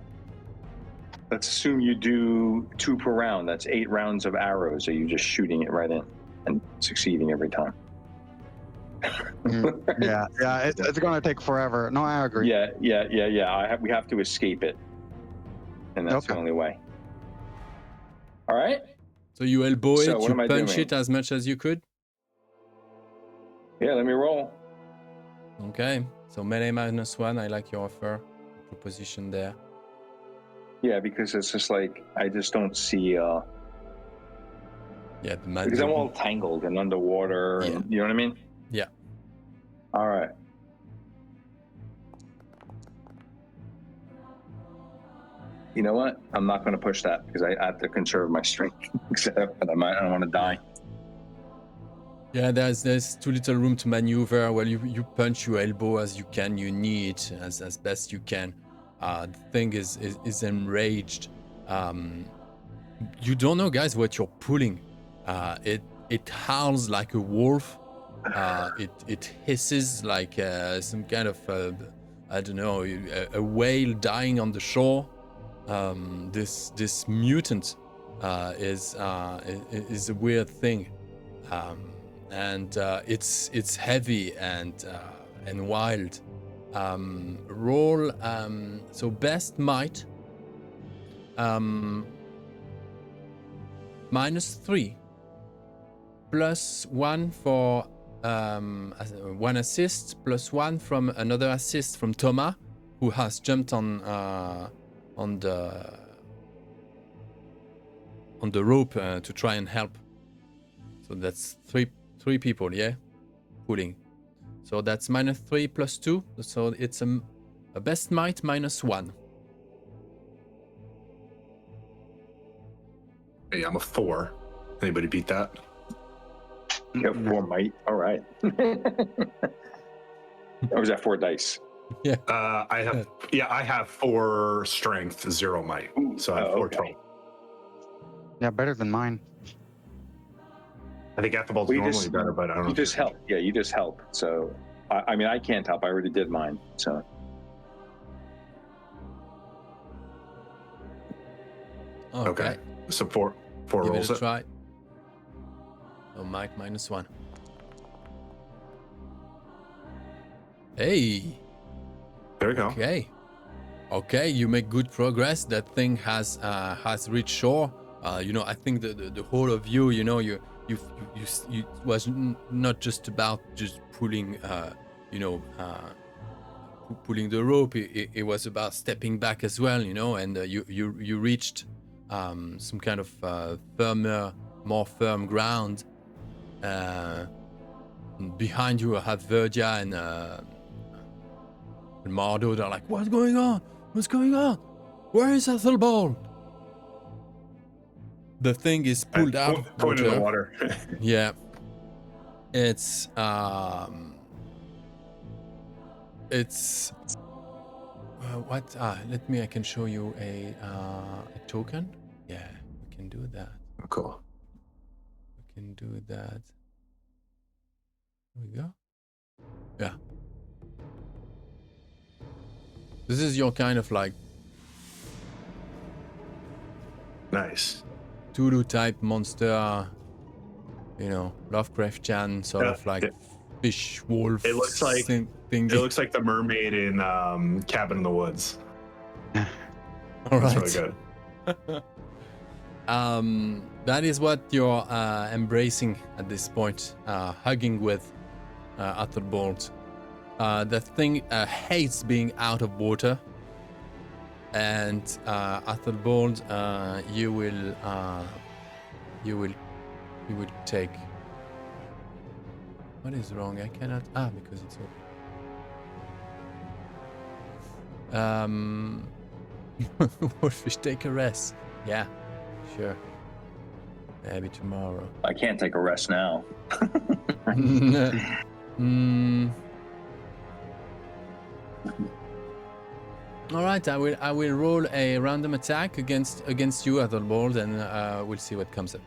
Let's assume you do 2 per round. That's 8 rounds of arrows. Are you just shooting it right in and succeeding every time? Yeah, it's gonna take forever. No, I agree. Yeah. We have to escape it, and that's the only way. All right. So you elbow it, what you am I punch doing? it as much as you could. Yeah, let me roll. Okay. So melee -1. I like your offer, proposition there. Yeah, because it's just like I just don't see. Yeah, because I'm all tangled and underwater, Yeah. and you know what I mean. Yeah. All right. You know what? I'm not going to push that because I have to conserve my strength. But I don't want to die. Yeah, there's too little room to maneuver. Well, you punch your elbow as you can, you knee it as best you can. The thing is enraged. You don't know, guys, what you're pulling. It howls like a wolf. It hisses like some kind of I don't know, a whale dying on the shore. This mutant is a weird thing. And it's heavy and wild. Roll so best might -3 +1 for one assist +1 from another assist from Thomas, who has jumped on the rope to try and help. So that's three people, yeah, pulling. So that's -3 +2. So it's a best might -1. Hey, I'm a 4. Anybody beat that? You have 4 might. All right. Or was that 4 dice? Yeah. I have 4 strength, 0 might. So I have 4 total. Yeah, better than mine. I think Athelbald's normally better, but I don't know. You just help. Yeah, you just help. So, I mean, I can't help. I already did mine. So. Okay. So 4 Give rolls it a try. So might -1. Hey. There we go. Okay, you make good progress. That thing has reached shore. I think the whole of you, you was not just about just pulling, pulling the rope, it was about stepping back as well, you know, and you reached some kind of more firm ground. Behind you, I have Verdia and Mardo. They're like, "What's going on? What's going on? Where is Ethelbald?" The thing is pulled out of Point in the water. Yeah, it's what? I can show you a token. Yeah, we can do that. Cool. We can do that. Here we go. Yeah. This is your kind of like Nice. Cthulhu type monster, you know, Lovecraftian sort of like fish wolf. It looks like thing. It looks like the mermaid in Cabin in the Woods. All That's right. really good. That is what you're embracing at this point, hugging with Athelbald. The thing hates being out of water, and Athelbald, you will take. What is wrong? I cannot. Because it's open. Wolfish, take a rest. Yeah, sure. Maybe tomorrow. I can't take a rest now. All right, I will roll a random attack against you, Athelbald, and we'll see what comes up.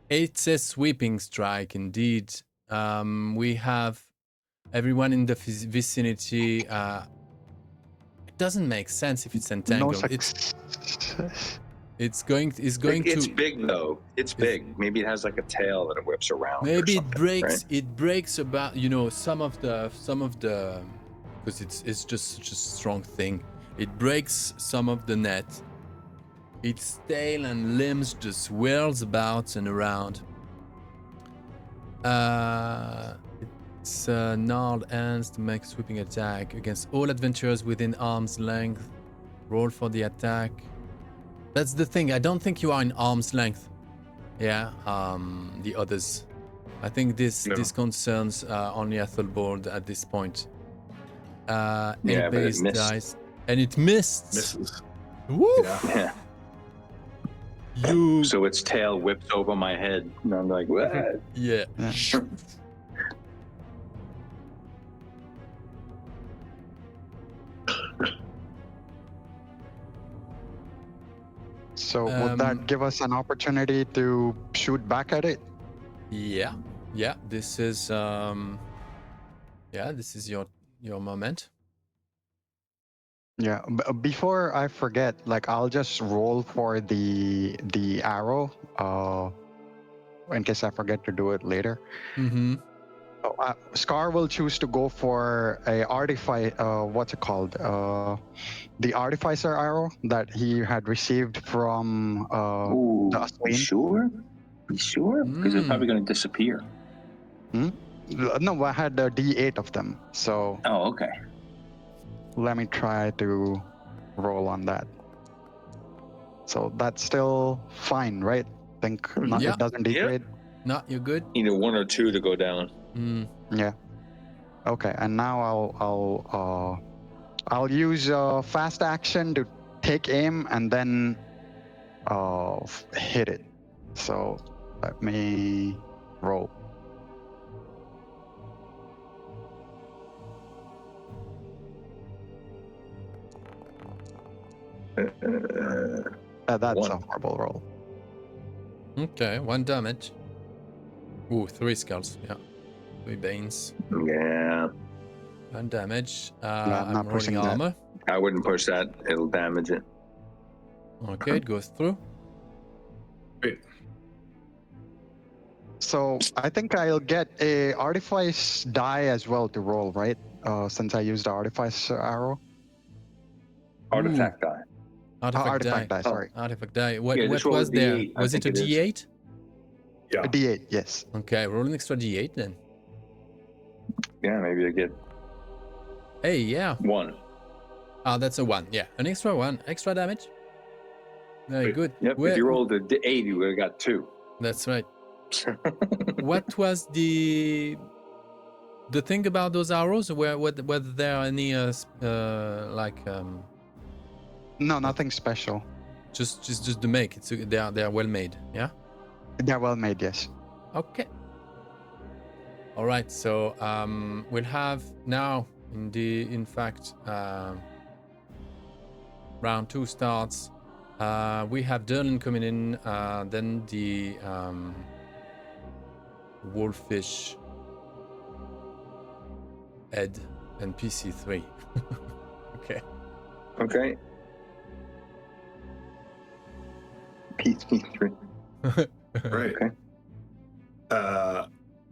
It's a sweeping strike, indeed. We have everyone in the vicinity. It doesn't make sense if it's entangled. It's going to. It's big though. It's big. Maybe it has like a tail that it whips around. Maybe it breaks. Right? It breaks about some of the because it's just such a strong thing. It breaks some of the net. Its tail and limbs just whirls about and around. Its gnarled ends to make a sweeping attack against all adventurers within arm's length. Roll for the attack. That's the thing. I don't think you are in arm's length. Yeah. The others. I think this concerns only Ethelbald at this point. But it missed. Dice, and it missed. Misses. Woo! Yeah. So its tail whips over my head, and I'm like, what? Yeah. So would that give us an opportunity to shoot back at it? Yeah. This is this is your moment. Yeah. Before I forget, like I'll just roll for the arrow, in case I forget to do it later. Mm-hmm. Scar will choose to go for a what's it called? The artificer arrow that he had received from the Aswin. You sure? Because it's probably going to disappear. No, I had a D8 of them. So. Oh, okay. Let me try to roll on that. So that's still fine, right? It doesn't degrade. No, you're good. Either one or two to go down. Yeah. Okay, and now I'll use fast action to take aim and then hit it. So let me roll. That's a horrible roll. Okay, 1 damage. Ooh, 3 skulls. Yeah. 3 banes. Yeah. 1 damage. I'm not pushing rolling armor. I wouldn't push that. It'll damage it. Okay, it goes through. Wait. So I think I'll get a artifice die as well to roll, right? Since I used the artifice arrow. Artifact die. Artifact die. Sorry. Artifact die. What Yeah, just roll was a there? D8, Was it a D8? Yeah. A D8, yes. Okay, roll an extra D8 then. Yeah, maybe I get Hey, yeah. 1. Ah, that's a 1. Yeah, an extra 1. Extra damage. Very Wait. good. Yep. If you rolled a 8, you would have got 2. That's right. What was the thing about those arrows? Whether there are any No, nothing special. just the make? They are well made. Yeah. They're well made, yes. Okay. All right. So we'll have now in fact round 2 starts. We have Derlin coming in. Then the Wolfish, Ed, and PC3. Okay. Okay. PC3. Right. Okay.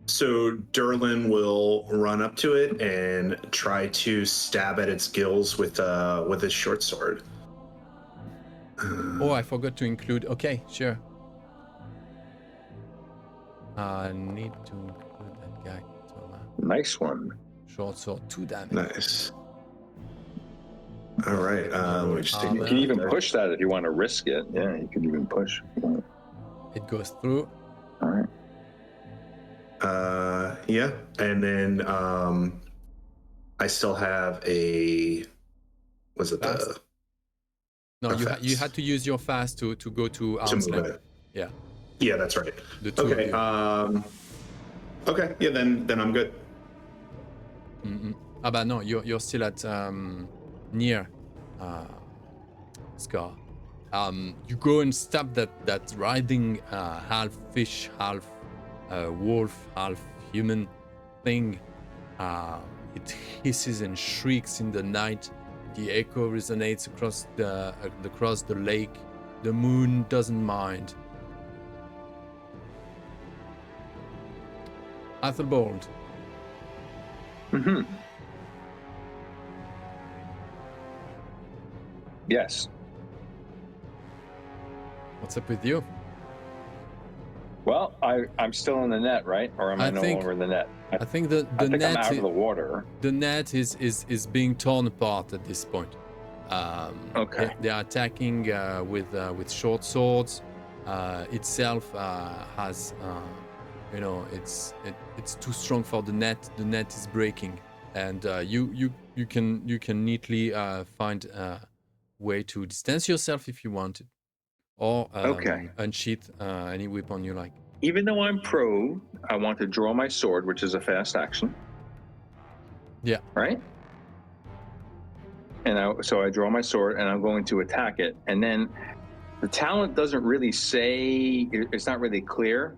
So Derlin will run up to it and try to stab at its gills with his short sword. Oh, I forgot to include. Okay, sure. I need to include that guy. Nice one. Short sword, 2 damage. Nice. All right. Let me just take You can even push that if you want to risk it. Yeah, you can even push. It goes through. All right. Yeah, and then I still have a. Was it Fast? No, you had to use your fast to go to arm's move length. it? Yeah. Yeah, that's right. The 2 Okay. of you. Okay. Yeah, then I'm good. Ah, but no, you're still at near Scar. You go and stab that riding half fish, half wolf, half human thing. It hisses and shrieks in the night. The echo resonates across the lake. The moon doesn't mind. Athelbald. Mm-hmm. Yes. What's up with you? Well, I'm still in the net, right? Or am I no longer in the net? I think the I think net I'm out of the water. The net is being torn apart at this point. Okay. They are attacking with short swords. Itself has it's too strong for the net. The net is breaking, and you can neatly find a way to distance yourself if you want it, or unsheath any weapon you like. Even though I'm prone, I want to draw my sword, which is a fast action. Yeah. Right? And so I draw my sword, and I'm going to attack it. And then the talent doesn't really say, it's not really clear,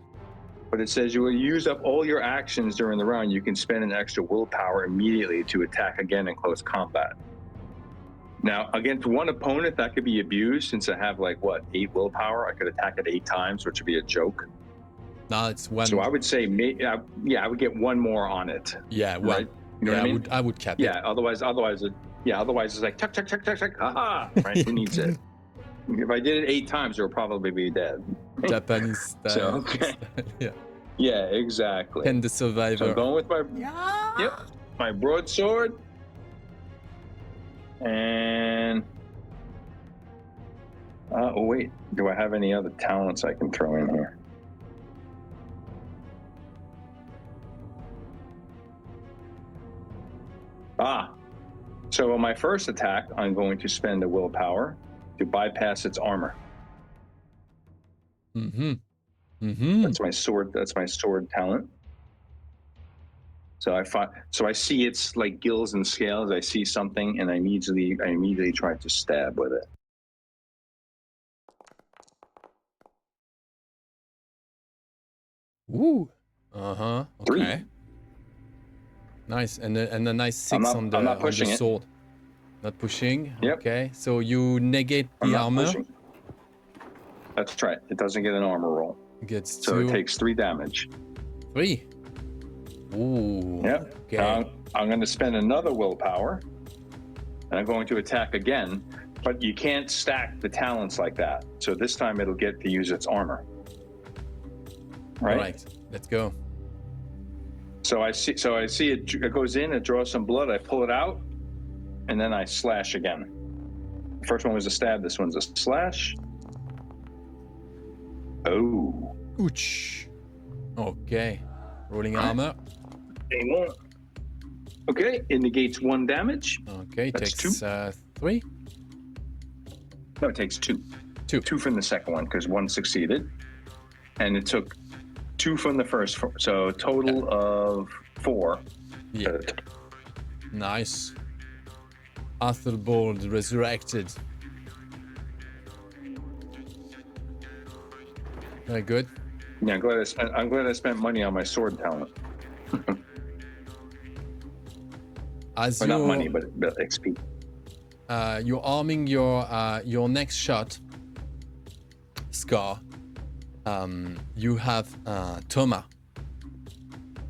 but it says you will use up all your actions during the round. You can spend an extra willpower immediately to attack again in close combat. Now, against one opponent, that could be abused since I have 8 willpower. I could attack it 8 times, which would be a joke. No, it's 1. So I would say, I would get 1 more on it. Yeah, 1. Right? You know what I mean? I would cap it. Yeah, otherwise it's like, tuck, tuck, tuck, tuck, tuck, haha, right? Who needs it? If I did it 8 times, it would probably be dead. Japanese style. So, okay. Yeah. Yeah, exactly. And the survivor. So I'm going with my broadsword. And wait, do I have any other talents I can throw in here? So on my first attack, I'm going to spend a willpower to bypass its armor. That's my sword. That's my sword talent. So I see its gills and scales. I see something, and I immediately try to stab with it. Ooh. Okay. 3. Nice, and a nice 6 on the sword. Not pushing. Yep. Okay, so you negate the armor. Pushing. That's right. It doesn't get an armor roll. Gets 2. So it takes 3 damage. 3. Ooh. Yep. Okay. Now I'm going to spend another willpower, and I'm going to attack again. But you can't stack the talents like that. So this time it'll get to use its armor. Right. All right. Let's go. So I see it goes in, it draws some blood, I pull it out, and then I slash again. The first one was a stab. This one's a slash. Oh. Ouch. Okay. Rolling armor. Okay, it negates 1 damage. Okay, That's takes 3. No, it takes 2. 2. 2 from the second one because 1 succeeded, and it took 2 from the first. So total of 4. Yeah. Nice. Athelbald resurrected. Very good. Yeah, I'm glad I spent money on my sword talent. As Or not you money, but XP. you're arming your next shot, Scar. You have Toma,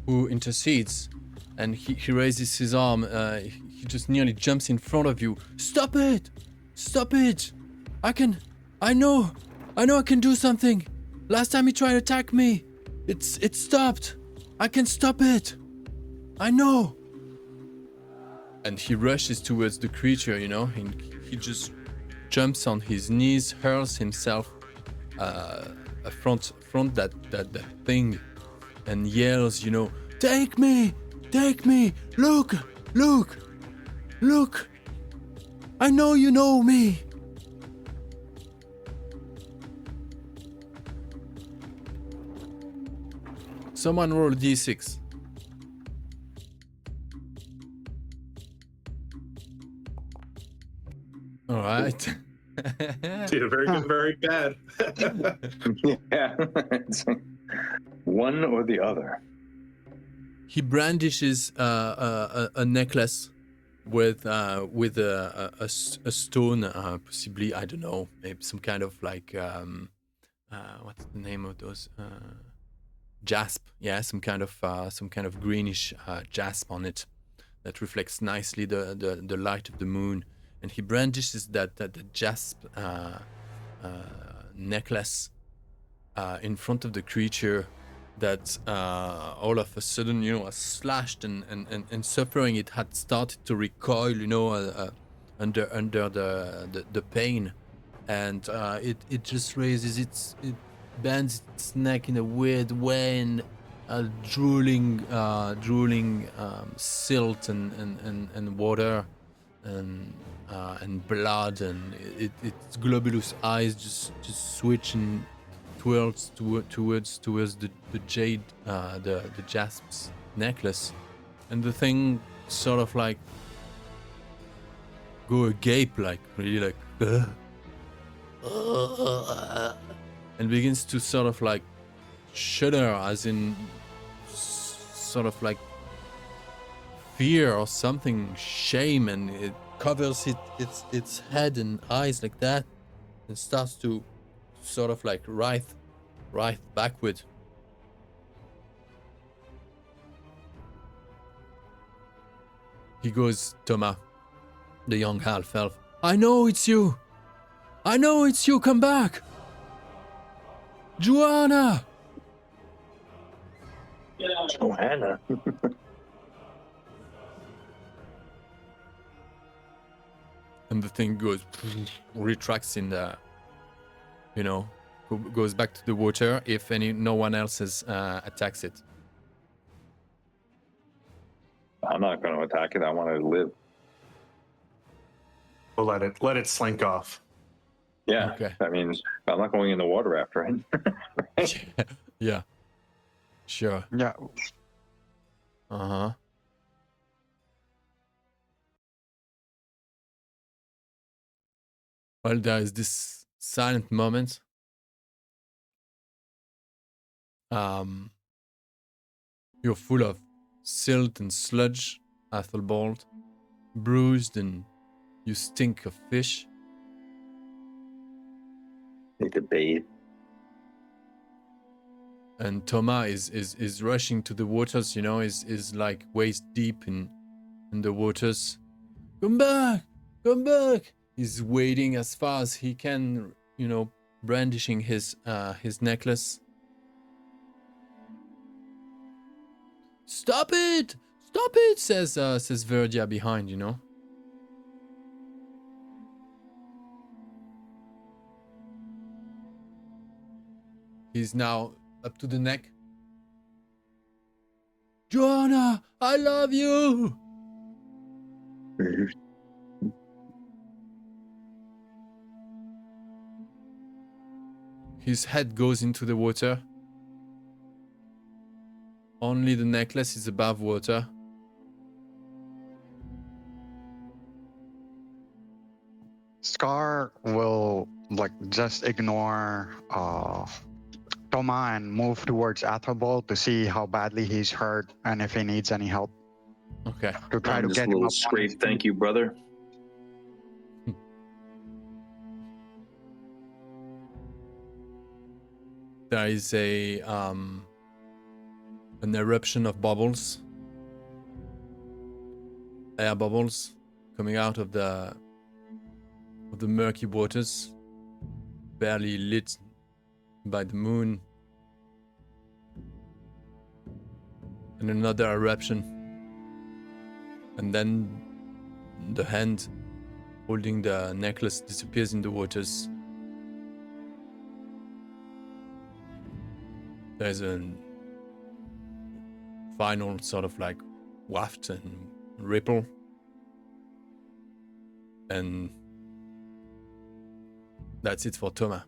who intercedes, and he raises his arm. He just nearly jumps in front of you. Stop it! Stop it! I know I can do something. Last time he tried to attack me, it stopped. I can stop it. I know. And he rushes towards the creature, you know. He just jumps on his knees, hurls himself front that thing, and yells, you know, take me, look, I know you know me. Someone roll a d6. All right. Dude, very good, very bad. Yeah. It's like one or the other. He brandishes a necklace with a stone, possibly, I don't know, maybe some kind of like what's the name of those? Jasp. Yeah, some kind of greenish jasp on it that reflects nicely the light of the moon. And he brandishes that jasp necklace in front of the creature that all of a sudden, you know, was slashed and suffering. It had started to recoil, you know, under the pain, and it just raises it bends its neck in a weird way, and drooling silt and water and blood, and its globulous eyes just switch and twirls towards the jade, the jasp's necklace, and the thing sort of like go agape, like really like and begins to sort of like shudder, as in sort of like fear or something, shame, and it covers its head and eyes like that, and starts to sort of like writhe backward. He goes, Toma, the young half-elf. I know it's you, come back. Joanna! Joanna. And the thing goes, retracts in the, you know, goes back to the water if no one else attacks it. I'm not going to attack it. I want it to live. We'll let it slink off. Yeah. Okay. I mean, I'm not going in the water after it. Yeah. Sure. Yeah. Uh-huh. Well, there is this silent moment. You're full of silt and sludge, Athelbald, bruised, and you stink of fish. Need to bathe. And Toma is rushing to the waters, you know, is like waist deep in the waters. Come back! He's wading as far as he can, you know, brandishing his necklace. Stop it! Says Verdia behind, you know. He's now up to the neck. Joanna, I love you! His head goes into the water. Only the necklace is above water. Scar will like just ignore Toma and move towards Athelbald to see how badly he's hurt and if he needs any help. Okay. To try to Just get a him little up on his scrape. feet. Thank you, brother. There is an eruption of bubbles. Air bubbles coming out of the murky waters, barely lit by the moon. And another eruption. And then the hand holding the necklace disappears in the waters. There's a final sort of like waft and ripple. And that's it for Toma.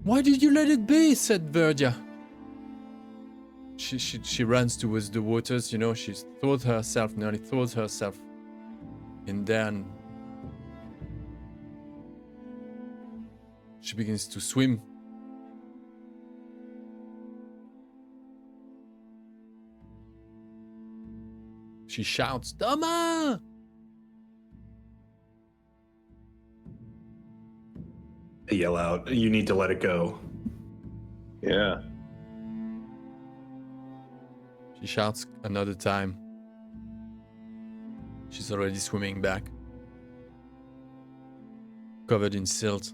Why did you let it be? Said Verdia. She runs towards the waters, you know, she nearly throws herself in there, and she begins to swim. She shouts, Toma! I yell out, you need to let it go. Yeah. She shouts another time. She's already swimming back, covered in silt.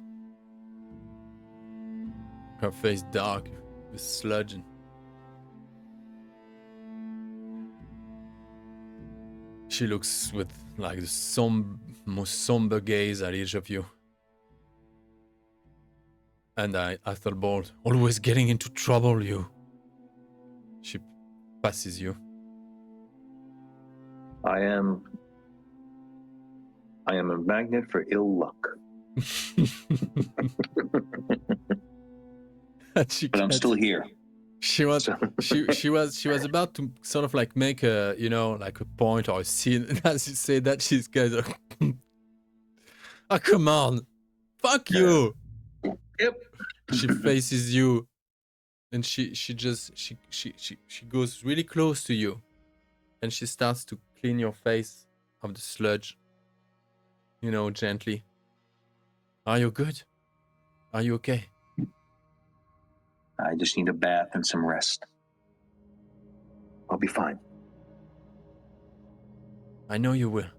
Her face dark with sludge. She looks with like the most somber gaze at each of you. And Athelbald, always getting into trouble, you. She passes you. I am a magnet for ill luck. But I'm still here. She was about to sort of like make a, you know, like a point or a scene, and as you say that, she's kind of oh, come on, fuck you. Yep. She faces you, and she goes really close to you, and she starts to clean your face of the sludge, you know, gently. Are you good? Are you okay? I just need a bath and some rest. I'll be fine. I know you will.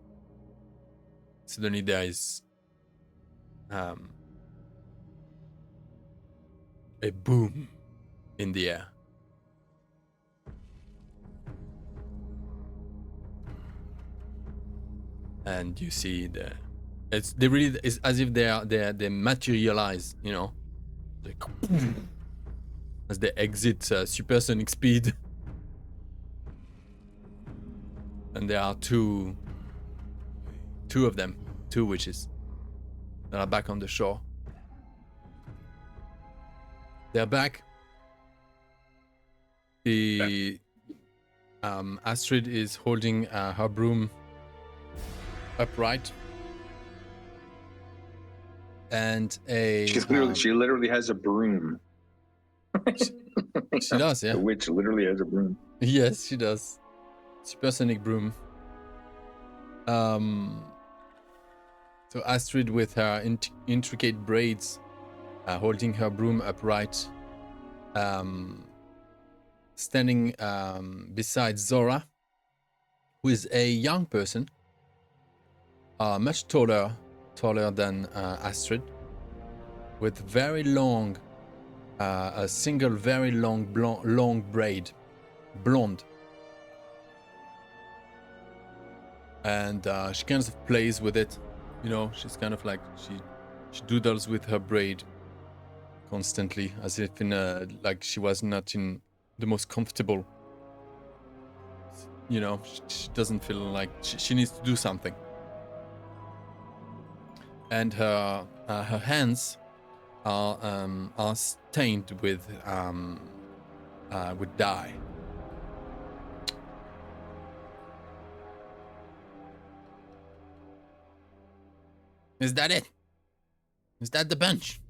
Suddenly there is a boom in the air. And you see it's as if they materialize, you know, like, as they exit supersonic speed. And there are two of them, two witches that are back on the shore. They're back. Astrid is holding her broom upright, and she literally has a broom. She does, yeah. The witch literally has a broom. Yes, she does. Supersonic broom. So Astrid, with her intricate braids, holding her broom upright, standing beside Zora, who is a young person, much taller than Astrid, with very long, a single very long braid, blonde. and she kind of plays with it. You know, she's kind of like she doodles with her braid constantly, as if in like she was not in the most comfortable. You know, she doesn't feel like she needs to do something. And her hands are stained with dye. Is that it? Is that the bench?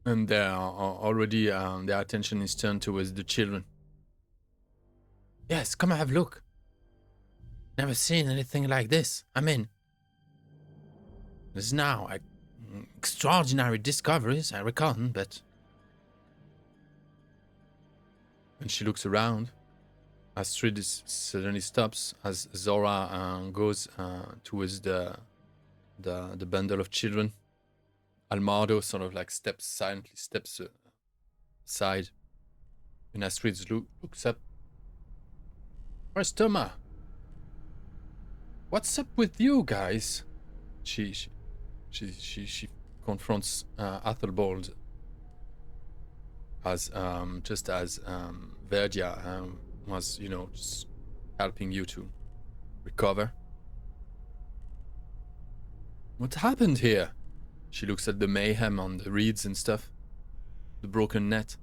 And they are already their attention is turned towards the children. Yes, come and have a look. Never seen anything like this. I mean, there's now extraordinary discoveries, I reckon, but... And she looks around. Astrid suddenly stops as Zora goes towards the bundle of children. Almado sort of like silently steps aside. And Astrid looks up. Where's Thomas? What's up with you guys? She confronts Athelbald as just as Verdia was, you know, just helping you to recover. What happened here? She looks at the mayhem on the reeds and stuff, the broken net.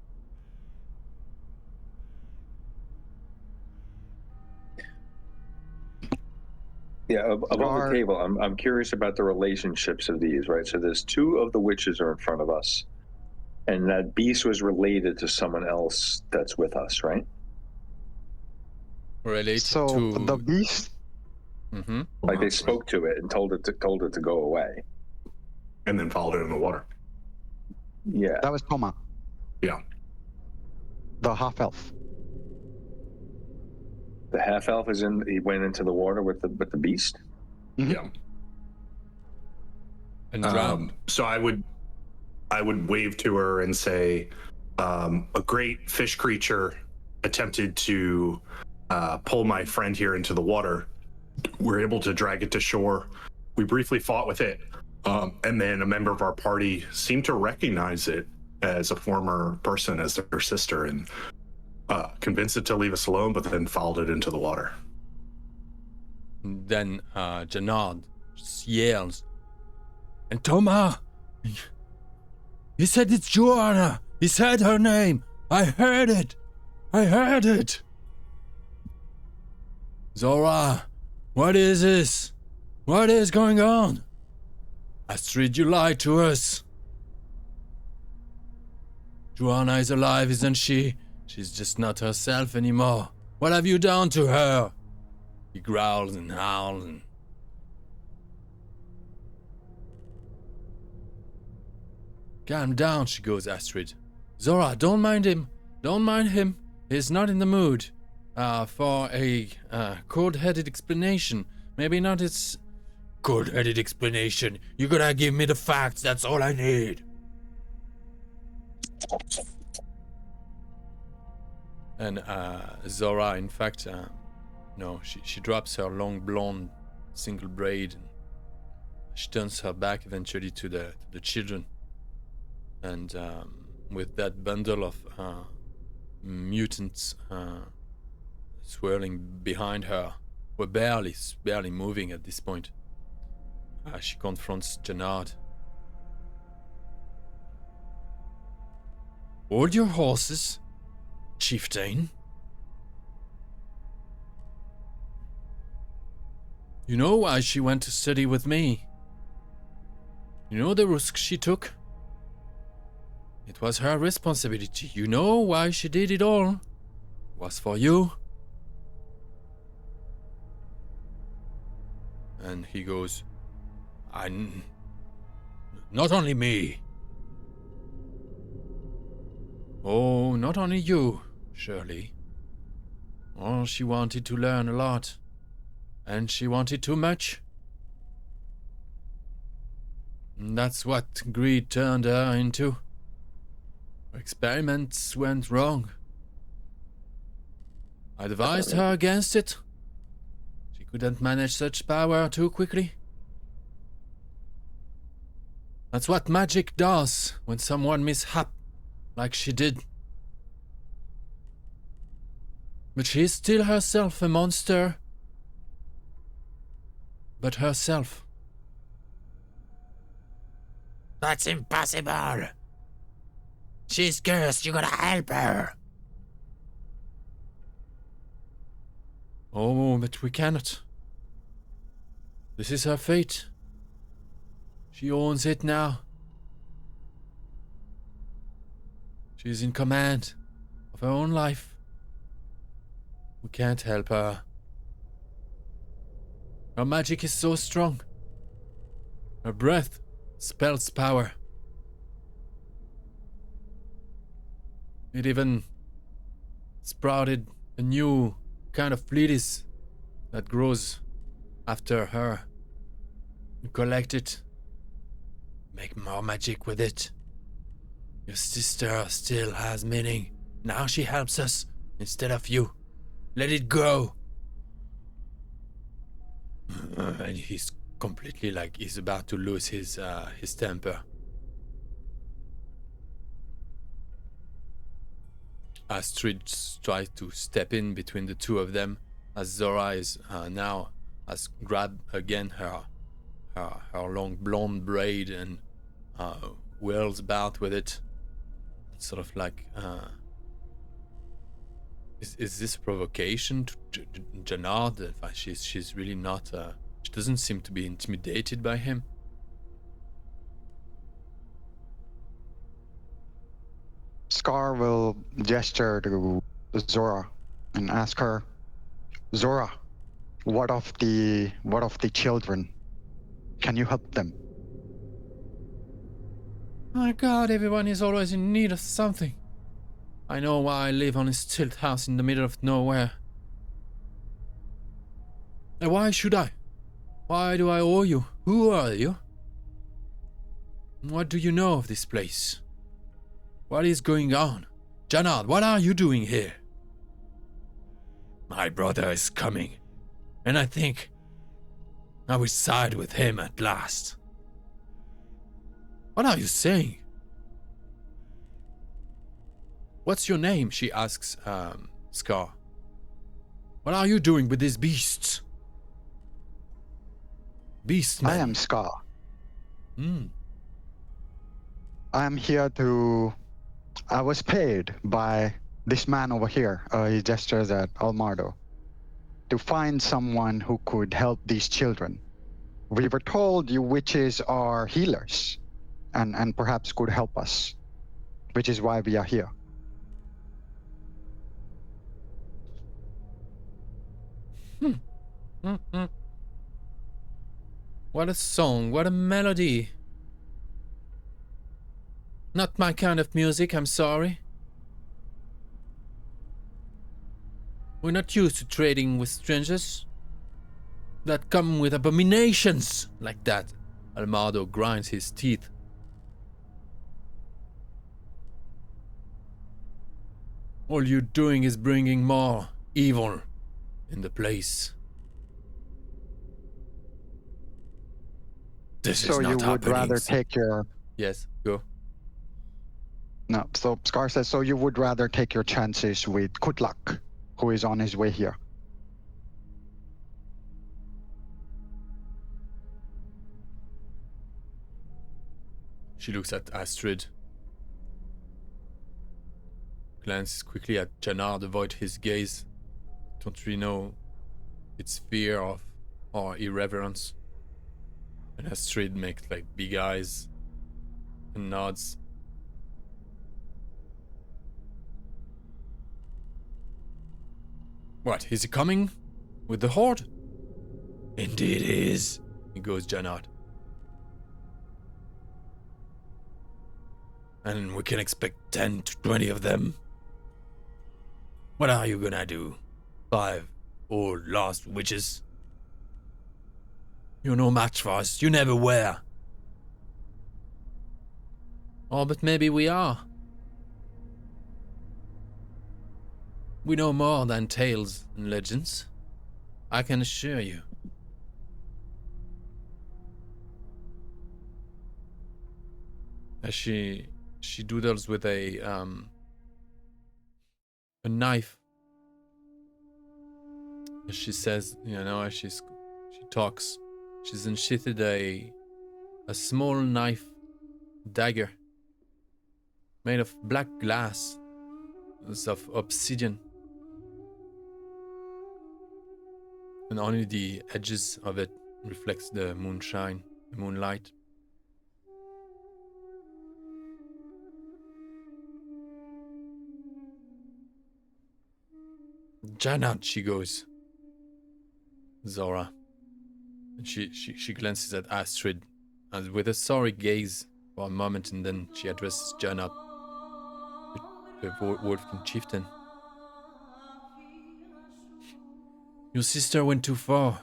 Yeah, above the table, I'm curious about the relationships of these, right? So there's two of the witches are in front of us, and that beast was related to someone else that's with us, right? Related So to the beast, Mm-hmm. Like they spoke to it and told it to go away. And then followed it in the water. Yeah. that was Toma, Yeah. the half elf. The half elf he went into the water with the beast. Mhm. Yeah. And drowned. So I would wave to her and say, a great fish creature attempted to pull my friend here into the water. We're able to drag it to shore. We briefly fought with it. And then a member of our party seemed to recognize it as a former person, as their sister, and convinced it to leave us alone, but then followed it into the water. Then Janard yells, and Toma! He said it's Joanna! He said her name! I heard it! I heard it! Zora, what is this? What is going on? Astrid, you lied to us. Joanna is alive, isn't she? She's just not herself anymore. What have you done to her? He growls and howls and... Calm down, she goes, Astrid. Zora, don't mind him. Don't mind him. He's not in the mood for a cold-headed explanation. Maybe not its cold-headed explanation. You gotta give me the facts. That's all I need. And Zora, in fact, no, she drops her long blonde single braid. And she turns her back eventually to the children. And with that bundle of mutants swirling behind her, we're barely moving at this point. She confronts Janard. Hold your horses, chieftain. You know why she went to study with me. You know the risk she took? It was her responsibility. You know why she did it all? It was for you. And he goes, not only me. Oh, not only you, Shirley. Oh, she wanted to learn a lot. And she wanted too much. And that's what greed turned her into. Her experiments went wrong. I advised her against it. couldn't manage such power too quickly. That's what magic does when someone mishap, like she did. But she's still herself a monster. But herself. That's impossible. She's cursed. You gotta help her. Oh, but we cannot. This is her fate. She owns it now. She's in command of her own life. We can't help her. Her magic is so strong. Her breath spells power. It even sprouted a new kind of fleetis that grows after her. You collect it, make more magic with it. Your sister still has meaning. Now she helps us instead of you. Let it go. And he's completely like he's about to lose his temper. Astrid tries to step in between the two of them as Zora is now has grabbed again her long blonde braid and whirls about with it. It's sort of like is this provocation to Janard? She's really not. She doesn't seem to be intimidated by him. Scar will gesture to Zora and ask her, Zora, what of the children? Can you help them? My God, everyone is always in need of something. I know why I live on a stilt house in the middle of nowhere. And why should I? Why do I owe you? Who are you? What do you know of this place? What is going on? Janard, what are you doing here? My brother is coming, and I think I will side with him at last. What are you saying? What's your name? She asks Scar. What are you doing with these beasts? Beastmen. I am Scar. Hmm. I am here to... I was paid by this man over here, he gestures at Almardo, to find someone who could help these children. We were told you witches are healers and perhaps could help us, which is why we are here. What a song, what a melody. Not my kind of music, I'm sorry. We're not used to trading with strangers that come with abominations like that. Almardo grinds his teeth. All you're doing is bringing more evil in the place. This So is not you would happening. rather take your... Yes, go. No, so Scar says, so you would rather take your chances with Kutlak, who is on his way here. She looks at Astrid. Glances quickly at Janard, avoid his gaze. Don't really know its fear of or irreverence. And Astrid makes like big eyes and nods. What, is he coming? With the horde? Indeed he is, he goes Janard. And we can expect 10 to 20 of them. What are you gonna do? 5 old lost witches? You're no match for us, you never were. Oh, but maybe we are. We know more than tales and legends. I can assure you. As she doodles with a knife. As she says, as she talks, she's unsheathed a small knife dagger made of black glass. It's of obsidian. And only the edges of it reflects the moonlight. Janat, she goes. Zora. And she glances at Astrid and with a sorry gaze for a moment, and then she addresses Janat, the Wolfkin chieftain. Your sister went too far.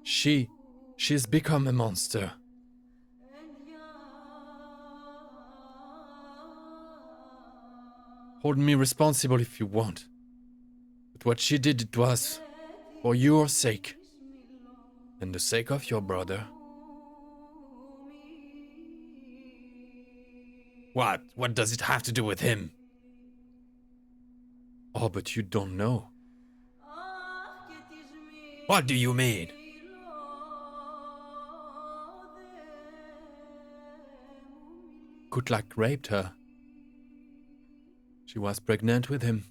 She's become a monster. Hold me responsible if you want. But what she did, it was for your sake. And the sake of your brother. What? What does it have to do with him? Oh, but you don't know. What do you mean? Kutlak raped her. She was pregnant with him.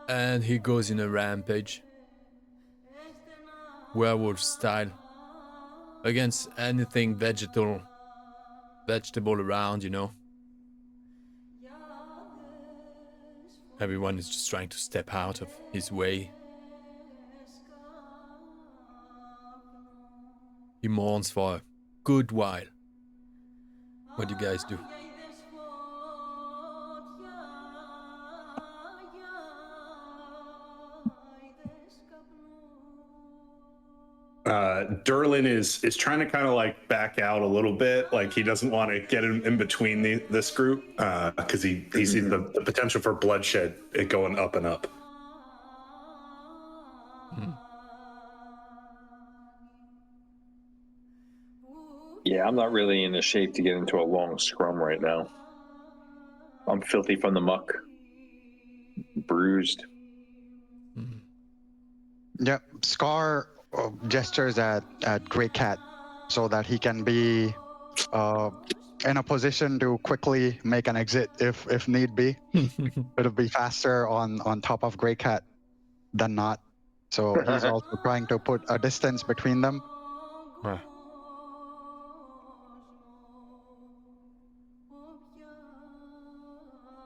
And he goes in a rampage. Werewolf style. Against anything vegetable around, Everyone is just trying to step out of his way. He mourns for a good while. What do you guys do? Derlin is trying to kind of like back out a little bit. Like he doesn't want to get in between this group because he sees the potential for bloodshed going up and up. Yeah, I'm not really in the shape to get into a long scrum right now. I'm filthy from the muck, bruised. Yeah, Scar gestures at Grey Cat so that he can be in a position to quickly make an exit if need be. It'll be faster on top of Grey Cat than not. So he's also trying to put a distance between them.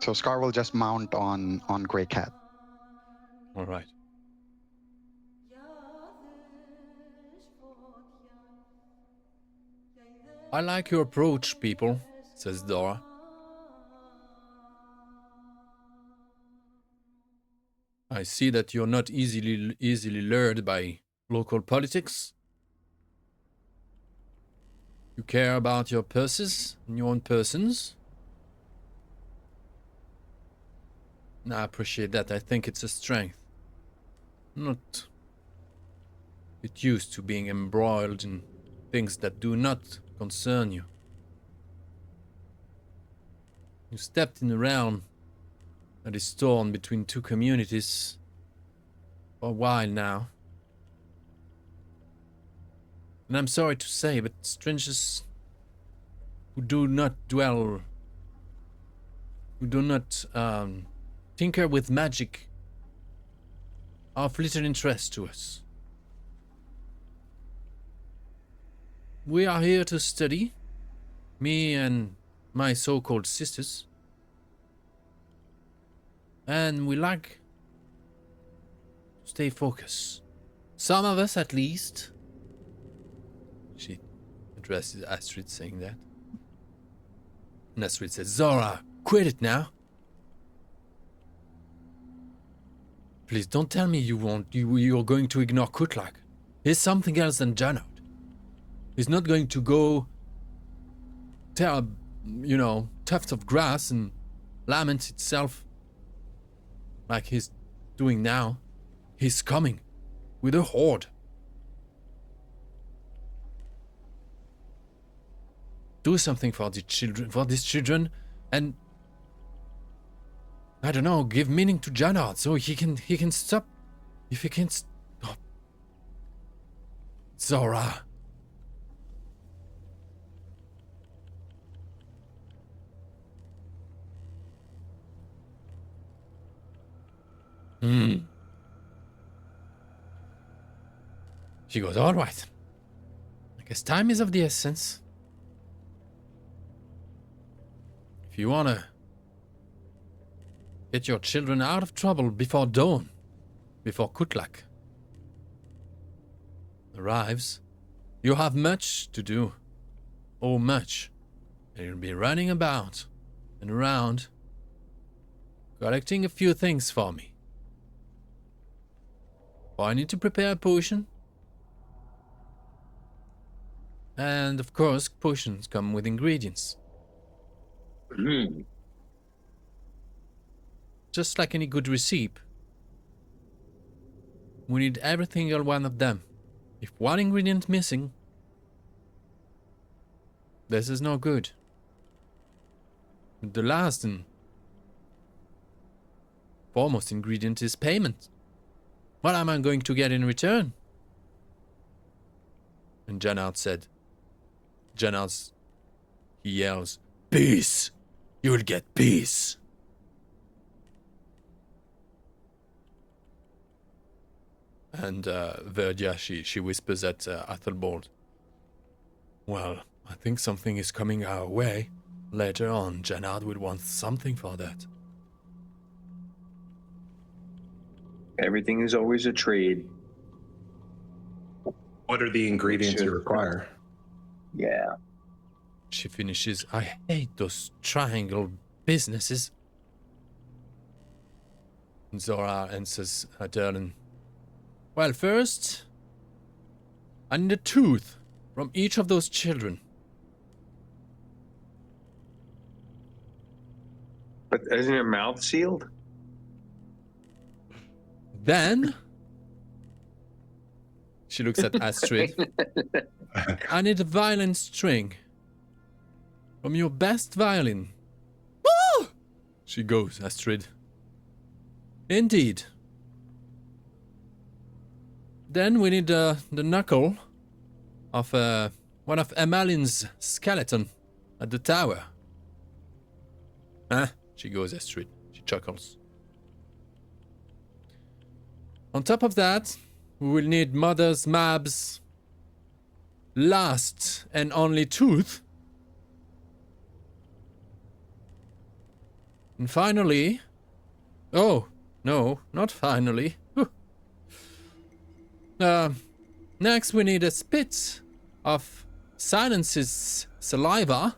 So Scar will just mount on Grey Cat. All right. I like your approach, people, says Dora. I see that you're not easily lured by local politics. You care about your purses and your own persons. And I appreciate that. I think it's a strength. I'm not get used to being embroiled in things that do not concern you. You stepped in a realm that is torn between two communities for a while now. And I'm sorry to say, but strangers who do not tinker with magic are of little interest to us. We are here to study, me and my so-called sisters. And we like to stay focused. Some of us, at least. She addresses Astrid, saying that. And Astrid says, Zora, quit it now. Please don't tell me you're going to ignore Kutlak. He's something else than Janot. He's not going to go tear, tufts of grass and laments itself like he's doing now. He's coming with a horde. Do something for these children, and I don't know, give meaning to Janard so he can stop. If he can stop Zora. She goes, all right. I guess time is of the essence. If you wanna get your children out of trouble before dawn, before Kutlak arrives, you have much to do. Oh, much. And you'll be running about and around, collecting a few things for me. I need to prepare a potion. And of course, potions come with ingredients. Just like any good recipe. We need every single one of them. If one ingredient missing, this is no good. The last and foremost ingredient is payment. What am I going to get in return? And he yells, peace! You will get peace! And Verdia, she whispers at Athelbald, well, I think something is coming our way. Later on, Janard will want something for that. Everything is always a trade. What are the ingredients you require? Yeah. She finishes, I hate those triangle businesses. And Zora answers her turn. Well, first, I need a tooth from each of those children. But isn't your mouth sealed? Then, she looks at Astrid. I need a violin string from your best violin. Woo! She goes, Astrid. Indeed. Then we need the knuckle of one of Emalin's skeleton at the tower. Huh? She goes, Astrid. She chuckles. On top of that, we will need Mother's Mab's last and only tooth. And finally... Oh, no, not finally. Next we need a spit of Silence's saliva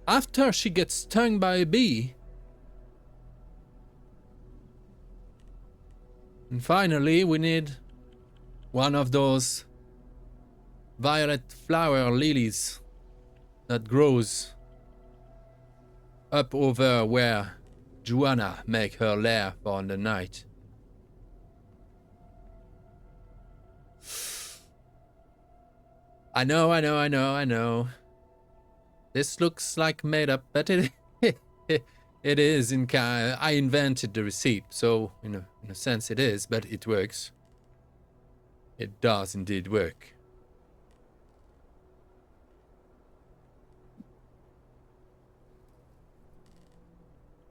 after she gets stung by a bee. And finally, we need one of those violet flower lilies that grows up over where Joanna make her lair for the night. I know. This looks like made up, but it is in kind. I invented the receipt, so in a sense it is, but it works. It does indeed work.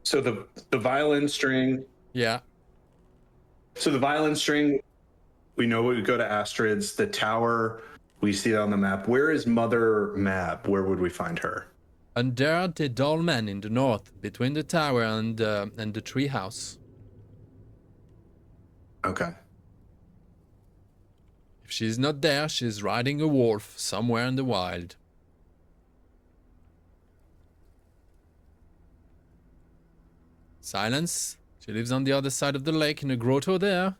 So the violin string. Yeah. So the violin string, we know we go to Astrid's. The tower, we see it on the map. Where is Mother Mab? Where would we find her? Under the dolmen in the north, between the tower and the tree house. Okay. If she's not there, she's riding a wolf somewhere in the wild. Silence. She lives on the other side of the lake in a grotto there.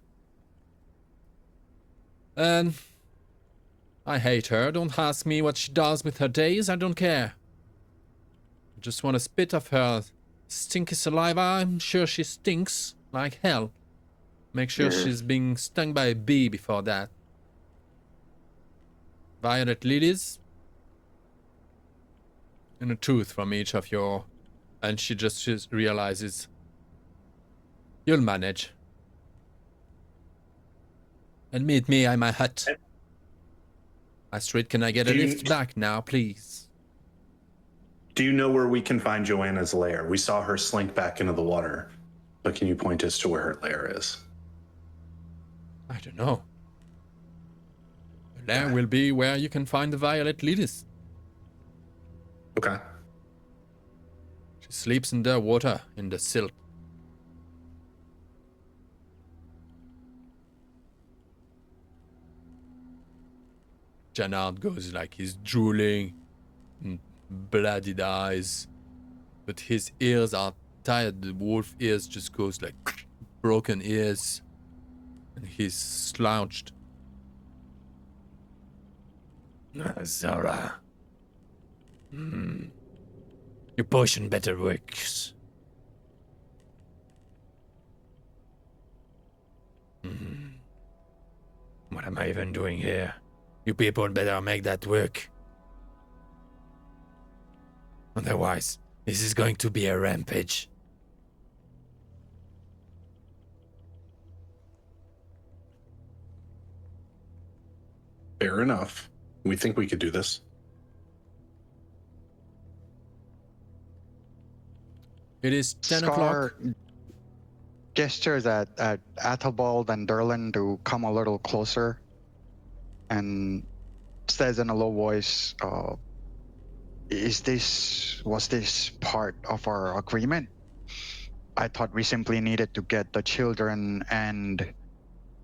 And I hate her. Don't ask me what she does with her days. I don't care. I just want to spit off her stinky saliva. I'm sure she stinks like hell. Make sure she's being stung by a bee before that. Violet lilies. And a tooth from each of your... And she just realizes... You'll manage. And meet me at my hut. Astrid, can I get a lift back now, please? Do you know where we can find Joanna's lair? We saw her slink back into the water, but can you point us to where her lair is? I don't know. The lair will be where you can find the violet lilies. Okay. She sleeps in the water, in the silt. Janard goes like he's drooling, and bloodied eyes, but his ears are tired. The wolf ears just goes like broken ears, and he's slouched. Zara, your potion better works. What am I even doing here? You people better make that work. Otherwise, this is going to be a rampage. Fair enough. We think we could do this. It is 10 Scar o'clock. gestures at Athelbald and Derlin to come a little closer and says in a low voice, was this part of our agreement? I thought we simply needed to get the children and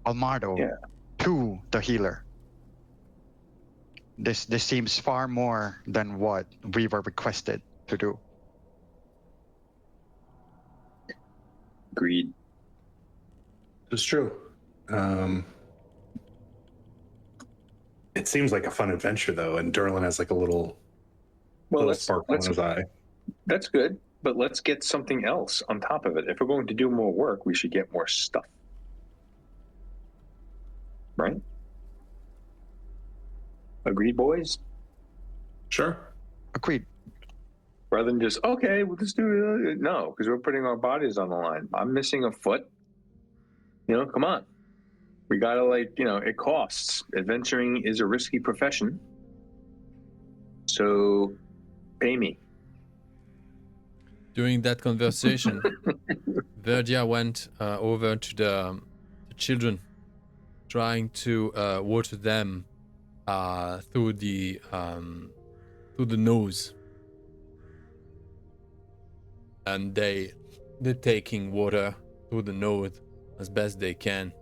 Almardo to the healer. This seems far more than what we were requested to do. Agreed. It's true. It seems like a fun adventure, though, and Derlin has like a little sparkle in his eye. That's good, but let's get something else on top of it. If we're going to do more work, we should get more stuff. Right? Agreed, boys? Sure. Agreed. Rather than just, okay, we'll just do it. No, because we're putting our bodies on the line. I'm missing a foot. Come on. We gotta, it costs. Adventuring is a risky profession. So, pay me. During that conversation, Verdia went over to the children, trying to water them through the nose, and they're taking water through the nose as best they can.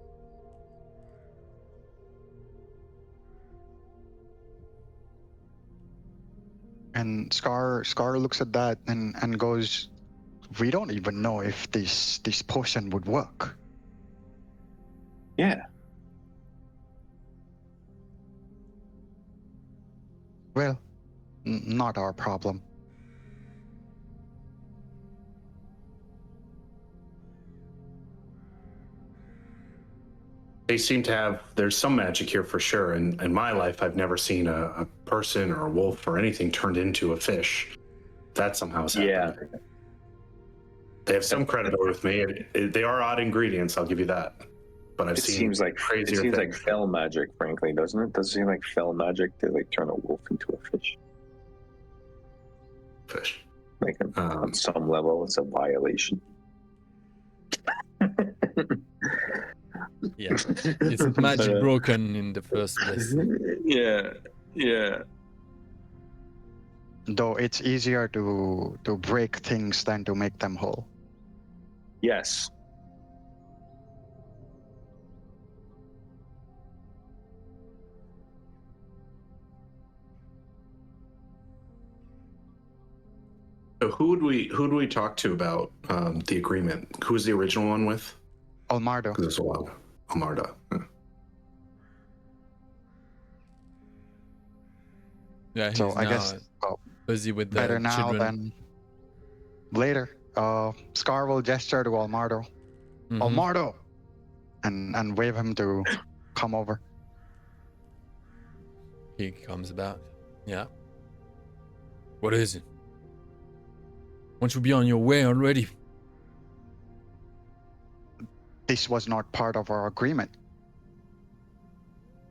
And Scar looks at that and goes, we don't even know if this potion would work. Yeah. Well, not our problem. They seem to have, there's some magic here for sure. And in my life, I've never seen a person or a wolf or anything turned into a fish. That somehow has happened. Yeah. They have some credibility with me. They are odd ingredients, I'll give you that. But I've seen crazier it seems things. like fell magic, frankly, doesn't it? Does it seem like fell magic to turn a wolf into a fish? Fish. On some level, it's a violation. Yeah, it's magic broken in the first place. Yeah. Though it's easier to break things than to make them whole. Yes. So who do we talk to about the agreement? Who was the original one with? Almardo. Because it's a while. Almardo. Yeah, he's So I now guess busy with the better now children. than later, Scar will gesture to Almardo. Mhm. Almardo! And wave him to come over. He comes about. Yeah. What is it? Won't you be on your way already? This was not part of our agreement.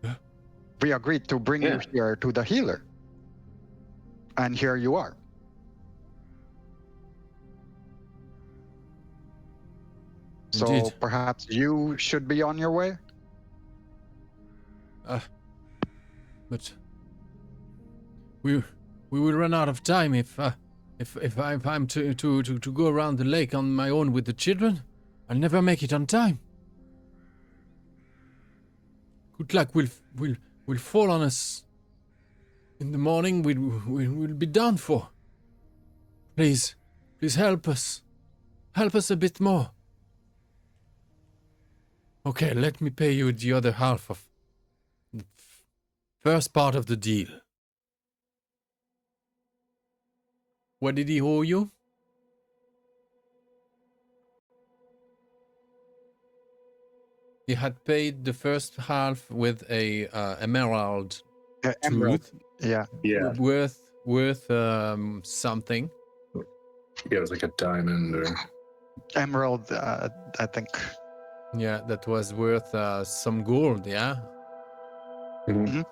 Huh? We agreed to bring you here to the healer. And here you are. So Indeed. perhaps you should be on your way? But we will run out of time if I'm to go around the lake on my own with the children. I'll never make it on time. Good luck will fall on us. In the morning we'll be done for. Please help us. Help us a bit more. Okay, let me pay you the other half of the first part of the deal. What did he owe you? He had paid the first half with a emerald Emerald. tooth Yeah. Yeah. worth something. Yeah, it was like a diamond or Emerald, I think. Yeah, that was worth some gold. Yeah. Mhm.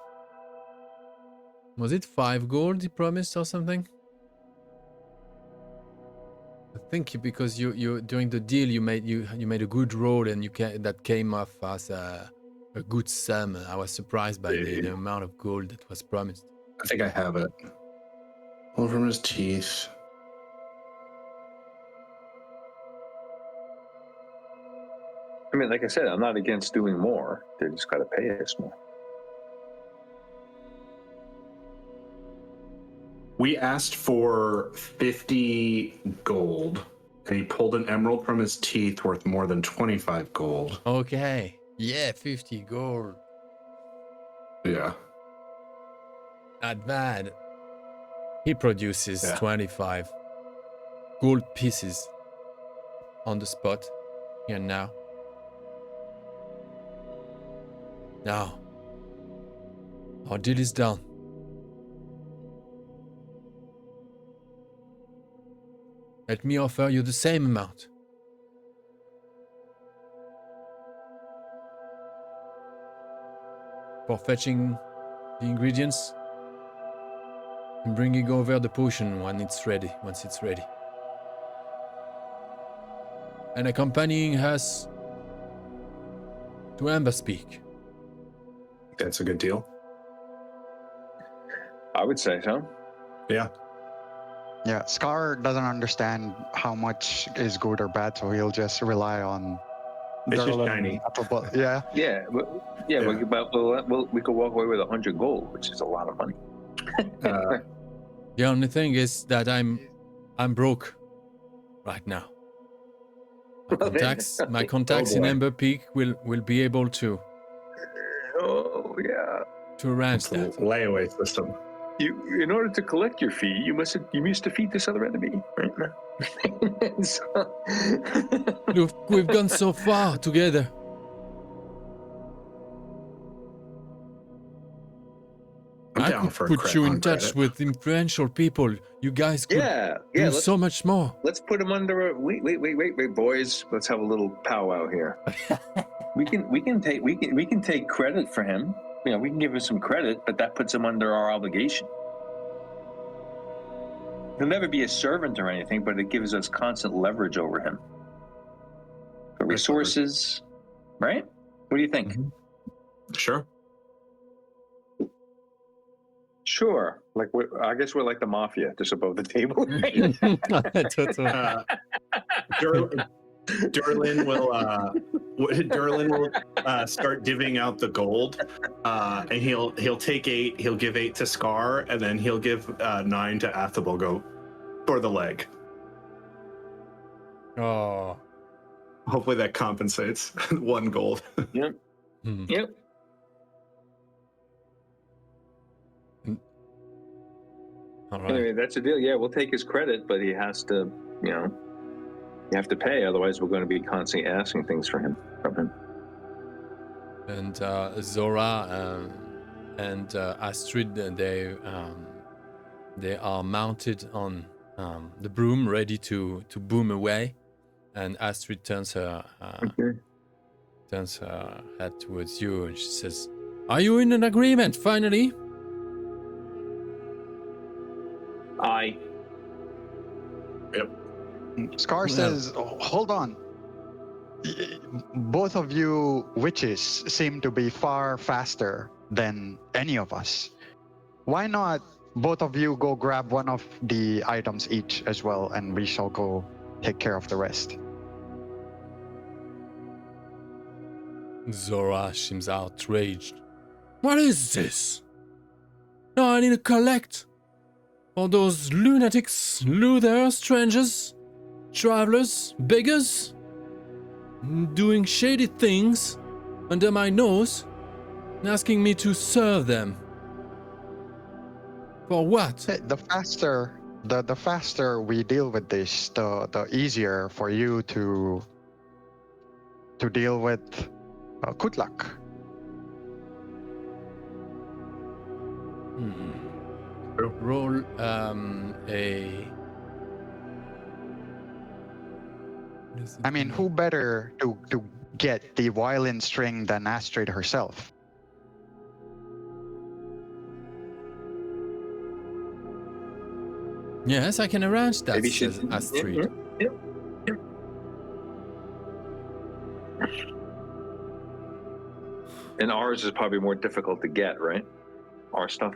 Was it 5 gold he promised or something? I think because you during the deal you made a good roll and that came off as a good sum. I was surprised by the amount of gold that was promised. I think I have it. Pull from his teeth. I mean, like I said, I'm not against doing more. They just got to pay us more. We asked for 50 gold, and he pulled an emerald from his teeth worth more than 25 gold. Okay. Yeah, 50 gold. Yeah. Not bad. He produces Yeah. 25 gold pieces on the spot here now. Now, our deal is done. Let me offer you the same amount. For fetching the ingredients and bringing over the potion once it's ready. And accompanying us to Amberspeak. That's a good deal. I would say so. Yeah. Yeah, Scar doesn't understand how much is good or bad, so he'll just rely on. It's just Darla shiny. Appleball. Yeah. Yeah, we could walk away with 100 gold, which is a lot of money. The only thing is that I'm broke right now. My contacts in boy. Ember Peak will be able to yeah. arrange It's a that. layaway system. You, in order to collect your fee, you must defeat this other enemy, right? Look, we've gone so far together. I'm I down could for a put credit you on in touch credit. with influential people. You guys could do so much more. Let's put him under a wait, boys. Let's have a little powwow here. we can take credit for him. You know, we can give him some credit, but that puts him under our obligation. He'll never be a servant or anything, but it gives us constant leverage over him. For resources, right? What do you think? Mhm. Sure. Sure. Like I guess we're like the mafia, just above the table. Right? Derlin will start divvying out the gold, and he'll take 8. He'll give 8 to Scar, and then he'll give 9 to Athable for the leg. Oh. Hopefully that compensates 1 gold. Yep. All right. Anyway, that's the deal. Yeah, we'll take his credit, but he has to, you have to pay. Otherwise, we're going to be constantly asking things from him. And Zora and Astrid, they are mounted on the broom, ready to boom away. And Astrid turns her head towards you, and she says, "Are you in an agreement, finally?" Aye. Yep. Scar says, hold on. Both of you witches seem to be far faster than any of us. Why not both of you go grab one of the items each as well, and we shall go take care of the rest? Zora seems outraged. "What is this? Now I need to collect all those lunatics, losers, strangers, travelers, beggars, doing shady things under my nose, and asking me to serve them. For what?" The faster we deal with this, the easier for you to deal with Kutlak. Roll I mean, who better to get the violin string than Astrid herself? Yes, I can arrange that, Maybe says she's Astrid. Yep. And ours is probably more difficult to get, right? Our stuff.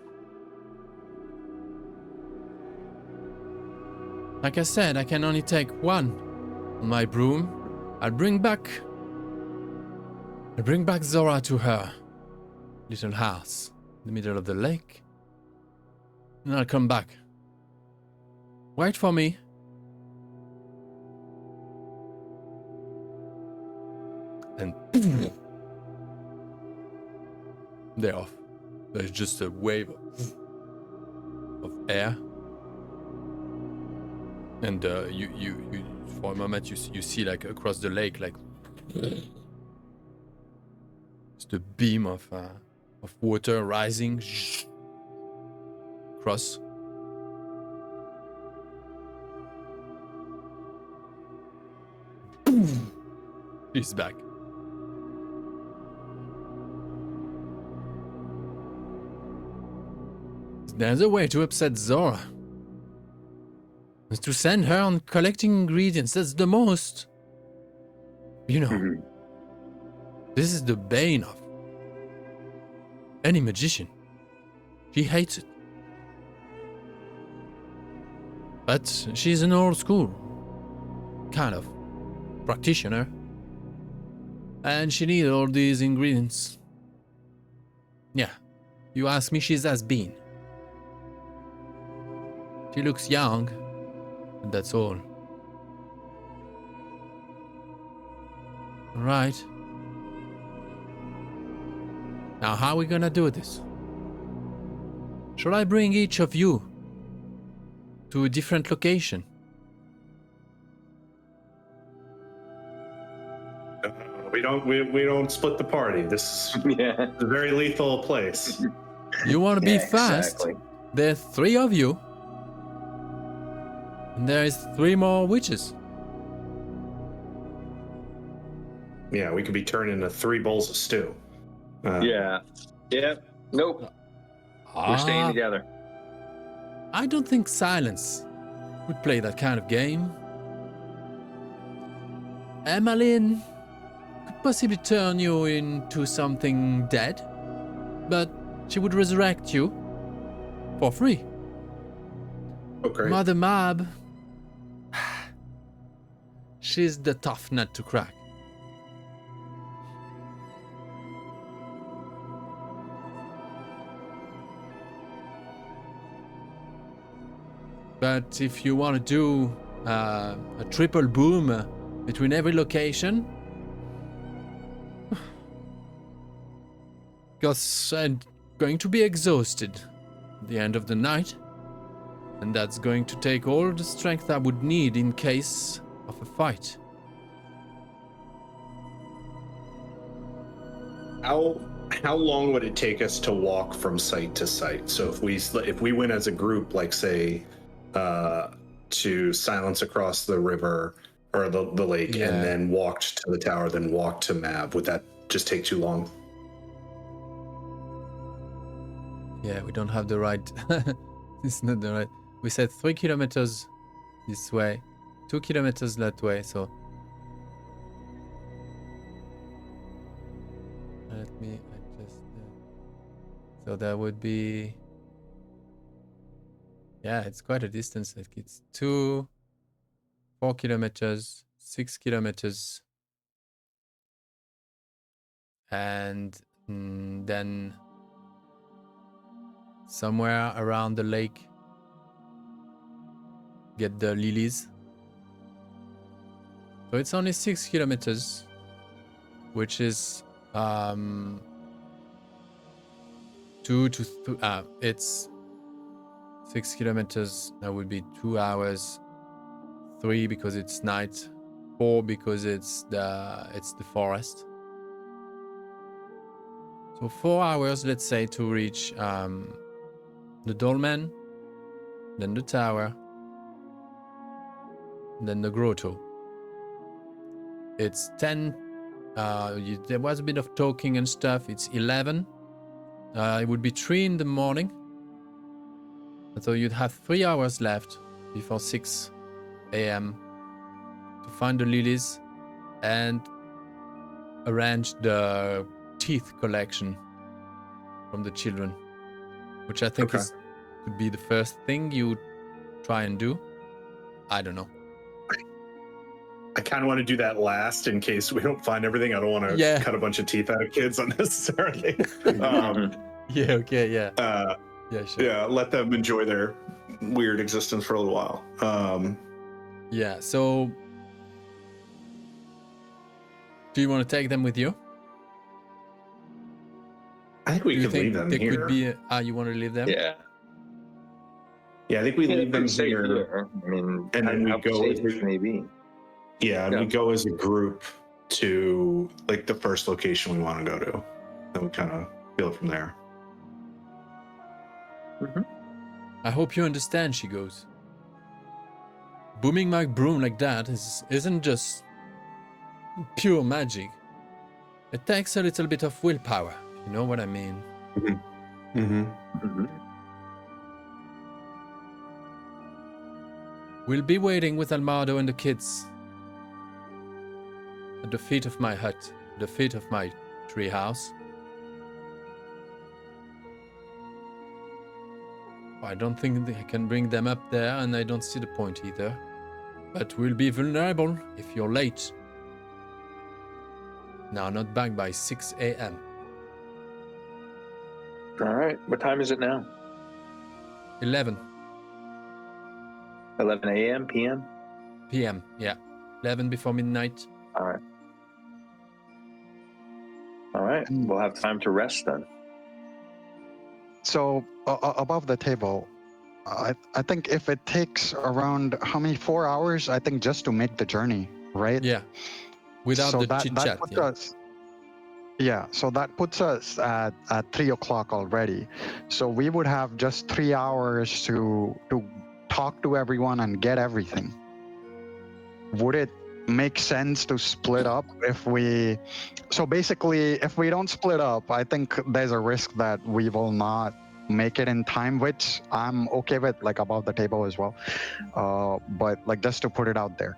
Like I said, I can only take one on my broom. I'll bring back Zora to her little house in the middle of the lake. And I'll come back. Wait for me. And they're off. There's just a wave of air. And you for a moment you see like across the lake, like just a beam of water rising across. She's back. There's a way to upset Zora. Is to send her on collecting ingredients. That's the most. You know, this is the bane of any magician. She hates it. But she's an old school kind of practitioner. And she needs all these ingredients. Yeah, you ask me, she's has been. She looks young, and that's all. Right. Now, how are we gonna do this? Shall I bring each of you to a different location? We don't split the party. This is Yeah. a very lethal place. You want to be Yeah, fast? exactly. There's 3 of you. And there is 3 more witches. Yeah, we could be turned into 3 bowls of stew. Yeah. Nope. We're staying together. I don't think silence would play that kind of game. Emmeline could possibly turn you into something dead, but she would resurrect you for free. Okay. Mother Mab, she's the tough nut to crack. But if you want to do a triple boom between every location, because I'm going to be exhausted at the end of the night. And that's going to take all the strength I would need in case of a fight. How long would it take us to walk from site to site? So if we went as a group, like say, to Silence across the river or the lake, Yeah. and then walked to the tower, then walked to Mab, would that just take too long? Yeah, we don't have the right. It's not the right. We said 3 kilometers this way, 2 kilometers that way. So let me adjust. So that would be. Yeah, it's quite a distance. Like it's 4 kilometers, 6 kilometers, and then somewhere around the lake, get the lilies. So it's only 6 kilometers, which is it's 6 kilometers. That would be 2 hours. 3 because it's night. 4 because it's the forest. So 4 hours, let's say, to reach the dolmen, then the tower, then the grotto. It's 10. There was a bit of talking and stuff. It's 11. It would be 3 in the morning. So you'd have 3 hours left before 6 a.m. to find the lilies and arrange the teeth collection from the children, which I think would be the first thing you try and do. I don't know. I kind of want to do that last in case we don't find everything. I don't want to cut a bunch of teeth out of kids unnecessarily. Yeah, okay, yeah. Yeah, sure. Yeah, let them enjoy their weird existence for a little while. Yeah, so do you want to take them with you? I think we could leave them they here. Could be you want to leave them? Yeah. Yeah, I think we leave them safe here. I mean, and then we go safe as maybe. Yeah, and we go as a group to like the first location we want to go to. Then we kind of feel it from there. I hope you understand, she goes. Booming my broom like that isn't just pure magic. It takes a little bit of willpower, if you know what I mean. We'll be waiting with Almado and the kids at the feet of my hut, the feet of my tree house. I don't think I can bring them up there, and I don't see the point either. But we'll be vulnerable if you're late. Now, not back by 6 a.m. All right. What time is it now? 11 a.m., p.m.? p.m., yeah. 11 before midnight. All right. All right. We'll have time to rest then. So above the table, I think if it takes around how many 4 hours, I think just to make the journey, right? Yeah. Without so the that, chit that chat. puts Yeah. us, so that puts us at 3 o'clock already. So we would have just 3 hours to talk to everyone and get everything. Would it make sense to split up if we? So basically, if we don't split up, I think there's a risk that we will not make it in time, which I'm okay with, like above the table as well. But like just to put it out there.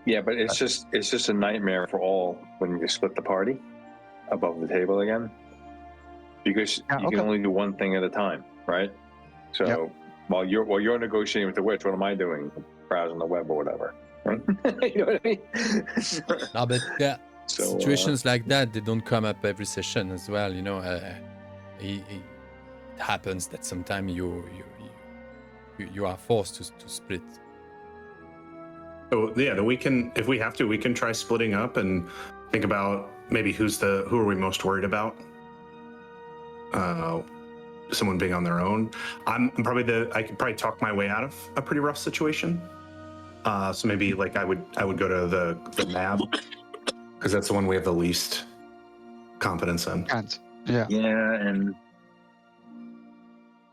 Yeah, but it's just a nightmare for all when you split the party above the table again, because you can only do one thing at a time, right? So while you're negotiating with the witch, what am I doing? Browsing the web or whatever. Right? You know what I mean? No, but situations like that, they don't come up every session as well. You know, it happens that sometimes you are forced to split. So yeah, we can, if we have to, we can try splitting up and think about maybe who are we most worried about. someone being on their own. I'm probably I could probably talk my way out of a pretty rough situation. So maybe like I would go to the MAB because that's the one we have the least confidence in. Yeah. Yeah, and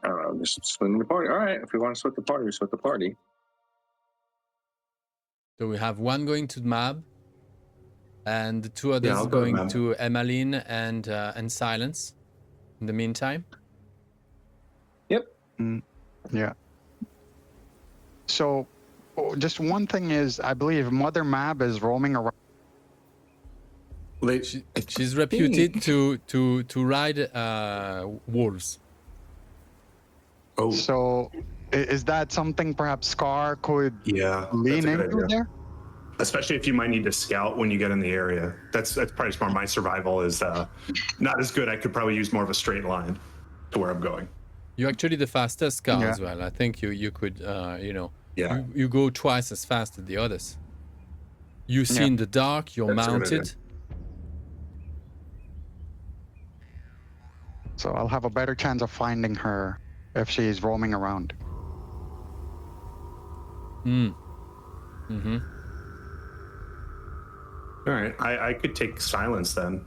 I don't know, just splitting the party. All right, if we want to split the party, we split the party. So we have one going to MAB, and the two others I'll go to going MAB. to Emmeline and Silence. In the meantime, Yep. Yeah. So, just one thing is, I believe Mother Mab is roaming around. she's reputed to ride wolves. Oh, So, is that something perhaps Scar could yeah, lean that's a good into idea. there? Especially if you might need to scout when you get in the area. That's probably smart. My survival is not as good. I could probably use more of a straight line to where I'm going. You're actually the fastest car Yeah. as well. I think you could Yeah. you go twice as fast as the others. You see Yeah. in the dark. You're That's a good idea. mounted. So I'll have a better chance of finding her if she's roaming around. Mm-hmm. All right. I could take Silence then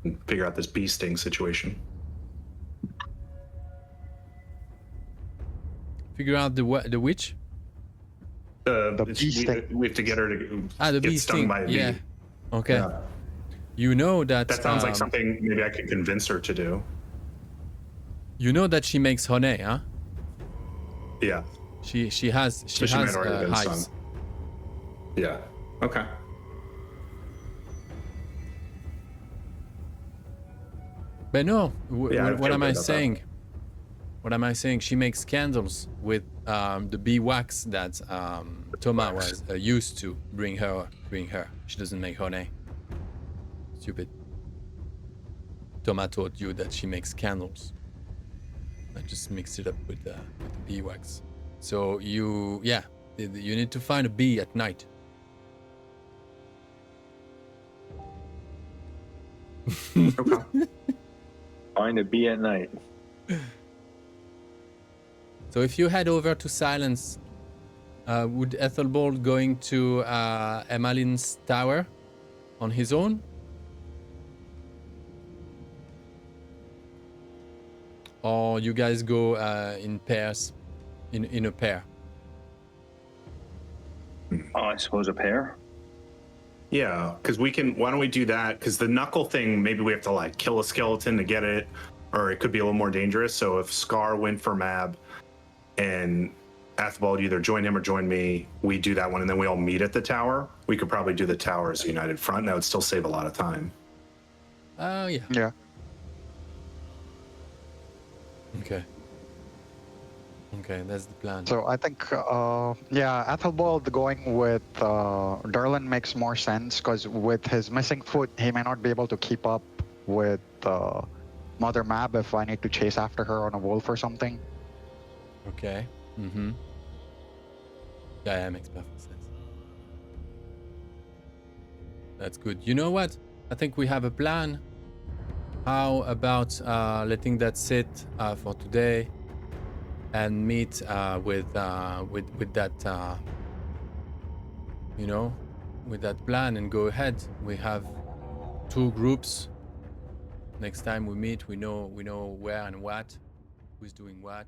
and figure out this bee sting situation. Figure out the witch. The bee sting. We have to get her to The get bee stung sting. by a bee. Yeah. Okay. Yeah. You know that. That sounds like something maybe I could convince her to do. You know that she makes honey, huh? Yeah. She has So she might already have been hives. stung. Yeah. Okay. But no, Yeah, I what feel am good I about that. saying? What am I saying? She makes candles with the bee wax that Thomas was used to bring her. She doesn't make honey. Stupid. Thomas taught you that she makes candles. I just mixed it up with the bee wax. So you need to find a bee at night. Okay. Find a bee at night. So if you head over to Silence, would Ethelbald going to Emmeline's tower on his own? Or you guys go in pairs, in a pair? Oh, I suppose a pair. Yeah, because we can. Why don't we do that? Because the knuckle thing, maybe we have to like kill a skeleton to get it, or it could be a little more dangerous. So if Scar went for Mab, and Ethelbald either join him or join me, we do that one, and then we all meet at the tower. We could probably do the tower as a united front. And that would still save a lot of time. Oh yeah. Yeah. Okay, that's the plan. So I think, Ethelbald going with Derlin makes more sense because with his missing foot, he may not be able to keep up with Mother Mab if I need to chase after her on a wolf or something. Okay. Mm-hmm. Yeah, makes perfect sense. That's good. You know what? I think we have a plan. How about letting that sit for today, and meet with that with that plan and go ahead. We have 2 groups. Next time we meet, we know where and what, who's doing what.